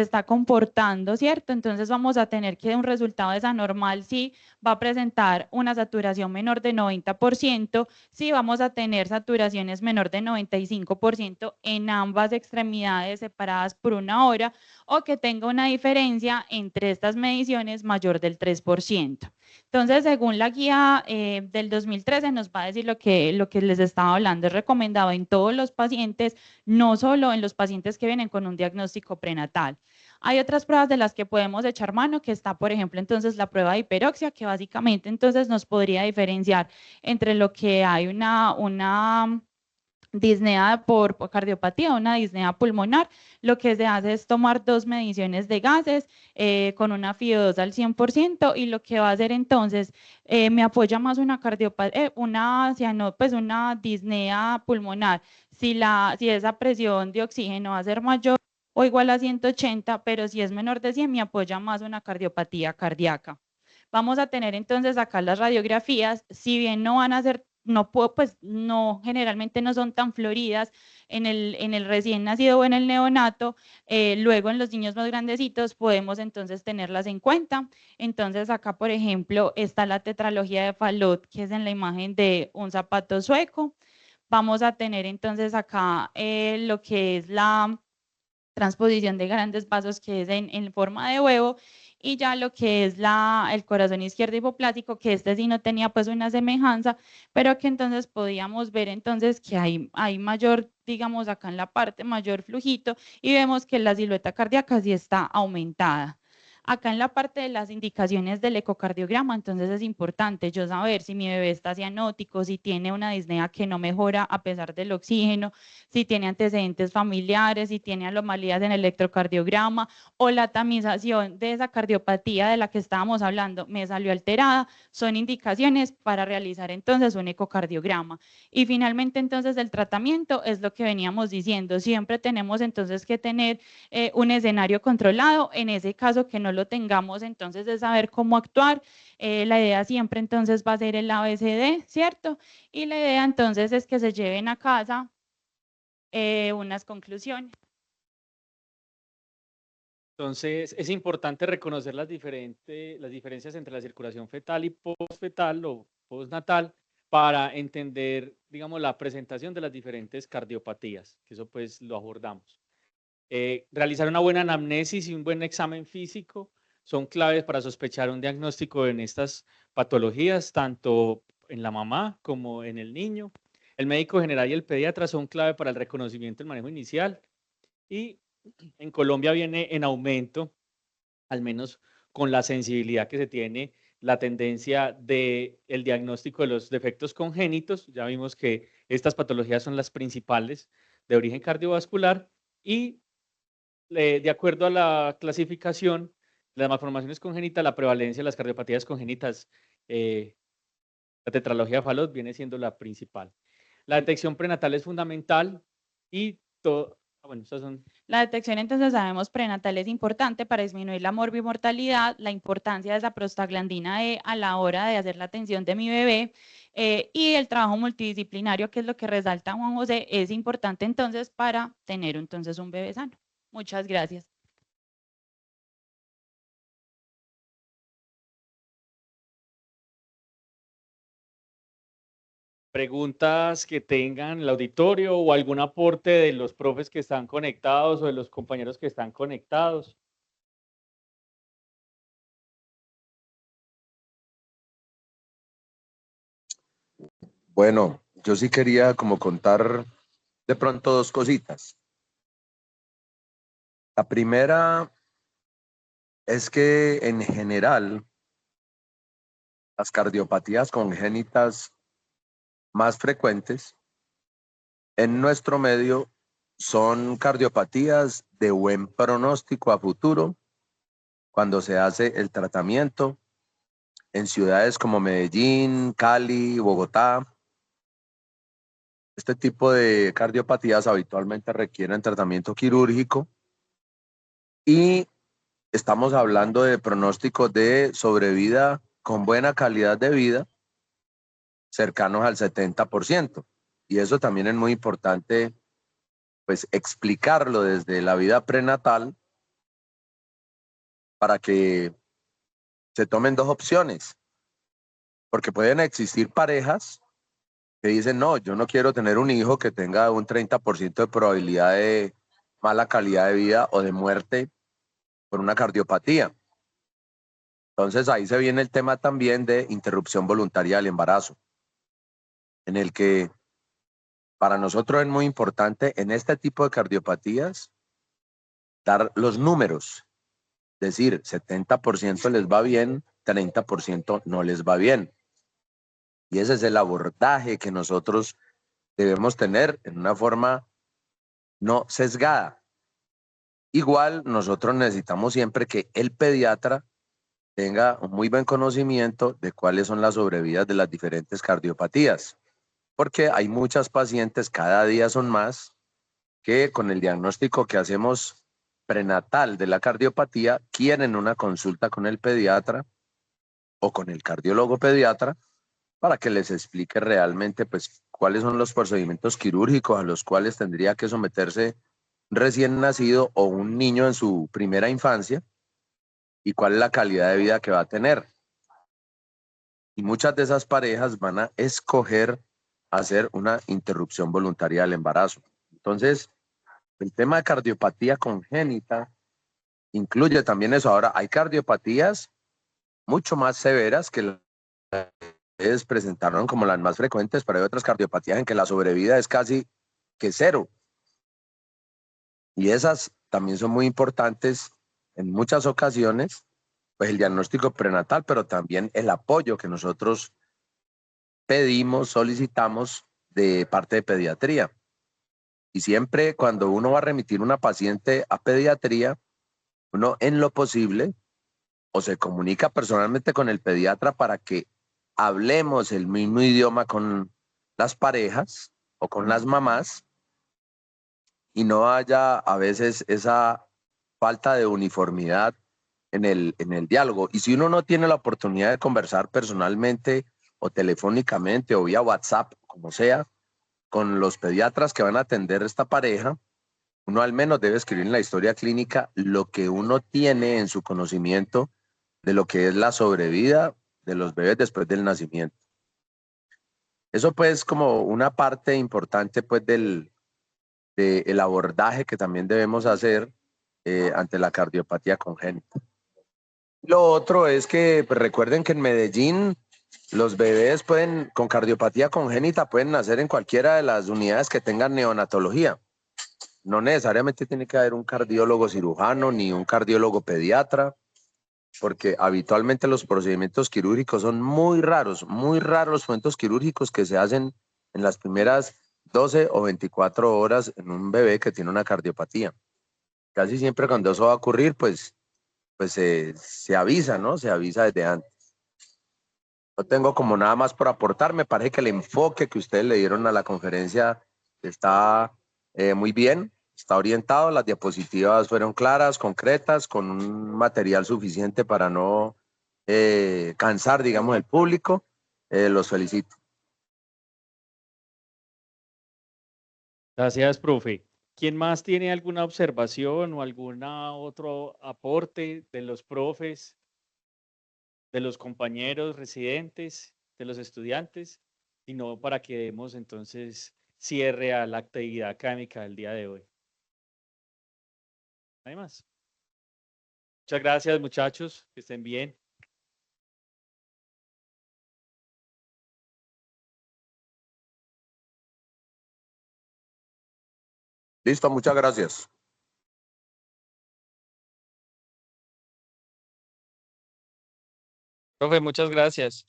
está comportando, ¿cierto? Entonces vamos a tener que un resultado desanormal sí va a presentar una saturación menor de 90%, sí vamos a tener saturaciones menor de 95% en ambas extremidades separadas por 1 hora, o que tenga una diferencia entre estas mediciones mayor del 3%. Entonces, según la guía del 2013 nos va a decir lo que les estaba hablando, es recomendado en todos los pacientes, no solo en los pacientes que vienen con un diagnóstico prenatal. Hay otras pruebas de las que podemos echar mano, que está, por ejemplo, entonces la prueba de hiperoxia, que básicamente entonces nos podría diferenciar entre lo que hay una disnea por cardiopatía, una disnea pulmonar. Lo que se hace es tomar 2 mediciones de gases con una FIO2 al 100%, y lo que va a hacer entonces, me apoya más una cardiopatía, una disnea pulmonar, si esa presión de oxígeno va a ser mayor o igual a 180, pero si es menor de 100 me apoya más una cardiopatía cardíaca. Vamos a tener entonces acá las radiografías, si bien no van a ser, generalmente no son tan floridas en el recién nacido o en el neonato, luego en los niños más grandecitos podemos entonces tenerlas en cuenta. Entonces acá, por ejemplo, está la tetralogía de Fallot, que es en la imagen de un zapato sueco. Vamos a tener entonces acá lo que es la transposición de grandes vasos, que es en forma de huevo, y ya lo que es el corazón izquierdo hipoplástico, que este sí no tenía pues una semejanza, pero que entonces podíamos ver entonces que hay mayor, digamos acá en la parte, mayor flujito, y vemos que la silueta cardíaca sí está aumentada. Acá en la parte de las indicaciones del ecocardiograma, entonces es importante yo saber si mi bebé está cianótico, si tiene una disnea que no mejora a pesar del oxígeno, si tiene antecedentes familiares, si tiene anomalías en el electrocardiograma, o la tamización de esa cardiopatía de la que estábamos hablando me salió alterada. Son indicaciones para realizar entonces un ecocardiograma. Y finalmente entonces el tratamiento es lo que veníamos diciendo, siempre tenemos entonces que tener un escenario controlado. En ese caso que no lo tengamos, entonces es saber cómo actuar. La idea siempre entonces va a ser el ABCD, ¿cierto? Y la idea entonces es que se lleven a casa unas conclusiones. Entonces, es importante reconocer las diferencias entre la circulación fetal y postfetal o postnatal para entender, digamos, la presentación de las diferentes cardiopatías, que eso pues lo abordamos. Realizar una buena anamnesis y un buen examen físico son claves para sospechar un diagnóstico en estas patologías, tanto en la mamá como en el niño. El médico general y el pediatra son clave para el reconocimiento del manejo inicial, y en Colombia viene en aumento, al menos con la sensibilidad que se tiene, la tendencia del diagnóstico de los defectos congénitos. Ya vimos que estas patologías son las principales de origen cardiovascular, y de acuerdo a la clasificación de las malformaciones congénitas, la prevalencia de las cardiopatías congénitas, la tetralogía de Fallot viene siendo la principal. La detección prenatal es fundamental y todo. Bueno, estas son. La detección entonces sabemos prenatal es importante para disminuir la morbimortalidad, la importancia de esa prostaglandina E a la hora de hacer la atención de mi bebé, y el trabajo multidisciplinario, que es lo que resalta Juan José, es importante entonces para tener entonces un bebé sano. Muchas gracias. Preguntas que tengan el auditorio o algún aporte de los profes que están conectados o de los compañeros que están conectados. Bueno, yo sí quería como contar de pronto 2 cositas. La primera es que en general las cardiopatías congénitas más frecuentes en nuestro medio son cardiopatías de buen pronóstico a futuro cuando se hace el tratamiento en ciudades como Medellín, Cali, Bogotá. Este tipo de cardiopatías habitualmente requieren tratamiento quirúrgico y estamos hablando de pronósticos de sobrevida con buena calidad de vida cercanos al 70%. Y eso también es muy importante, pues, explicarlo desde la vida prenatal para que se tomen dos opciones, porque pueden existir parejas que dicen, no, yo no quiero tener un hijo que tenga un 30% de probabilidad de mala calidad de vida o de muerte por una cardiopatía. Entonces ahí se viene el tema también de interrupción voluntaria del embarazo, en el que para nosotros es muy importante en este tipo de cardiopatías dar los números, decir 70% les va bien, 30% no les va bien. Y ese es el abordaje que nosotros debemos tener en una forma no sesgada. Igual nosotros necesitamos siempre que el pediatra tenga un muy buen conocimiento de cuáles son las sobrevidas de las diferentes cardiopatías, porque hay muchas pacientes, cada día son más, que con el diagnóstico que hacemos prenatal de la cardiopatía quieren una consulta con el pediatra o con el cardiólogo pediatra para que les explique realmente pues cuáles son los procedimientos quirúrgicos a los cuales tendría que someterse recién nacido o un niño en su primera infancia y cuál es la calidad de vida que va a tener. Y muchas de esas parejas van a escoger hacer una interrupción voluntaria del embarazo. Entonces, el tema de cardiopatía congénita incluye también eso. Ahora, hay cardiopatías mucho más severas que las que presentaron como las más frecuentes, pero hay otras cardiopatías en que la sobrevida es casi que cero. Y esas también son muy importantes en muchas ocasiones, pues el diagnóstico prenatal, pero también el apoyo que nosotros pedimos, solicitamos de parte de pediatría. Y siempre cuando uno va a remitir una paciente a pediatría, uno en lo posible o se comunica personalmente con el pediatra para que hablemos el mismo idioma con las parejas o con las mamás y no haya a veces esa falta de uniformidad en el diálogo. Y si uno no tiene la oportunidad de conversar personalmente o telefónicamente o vía WhatsApp, como sea, con los pediatras que van a atender esta pareja, uno al menos debe escribir en la historia clínica lo que uno tiene en su conocimiento de lo que es la sobrevida de los bebés después del nacimiento. Eso pues como una parte importante pues del abordaje que también debemos hacer ante la cardiopatía congénita. Lo otro es que pues, recuerden que en Medellín los bebés con cardiopatía congénita pueden nacer en cualquiera de las unidades que tengan neonatología. No necesariamente tiene que haber un cardiólogo cirujano ni un cardiólogo pediatra, porque habitualmente los procedimientos quirúrgicos son muy raros los procedimientos quirúrgicos que se hacen en las primeras 12 o 24 horas en un bebé que tiene una cardiopatía. Casi siempre cuando eso va a ocurrir, pues se avisa, ¿no? Se avisa desde antes. No tengo como nada más por aportar. Me parece que el enfoque que ustedes le dieron a la conferencia está muy bien, está orientado. Las diapositivas fueron claras, concretas, con un material suficiente para no cansar, digamos, el público. Los felicito. Gracias, profe. ¿Quién más tiene alguna observación o algún otro aporte de los profes, de los compañeros residentes, de los estudiantes? Si no, para que demos entonces cierre a la actividad académica del día de hoy. ¿No hay más? Muchas gracias, muchachos. Que estén bien. Listo, muchas gracias. Profe, muchas gracias.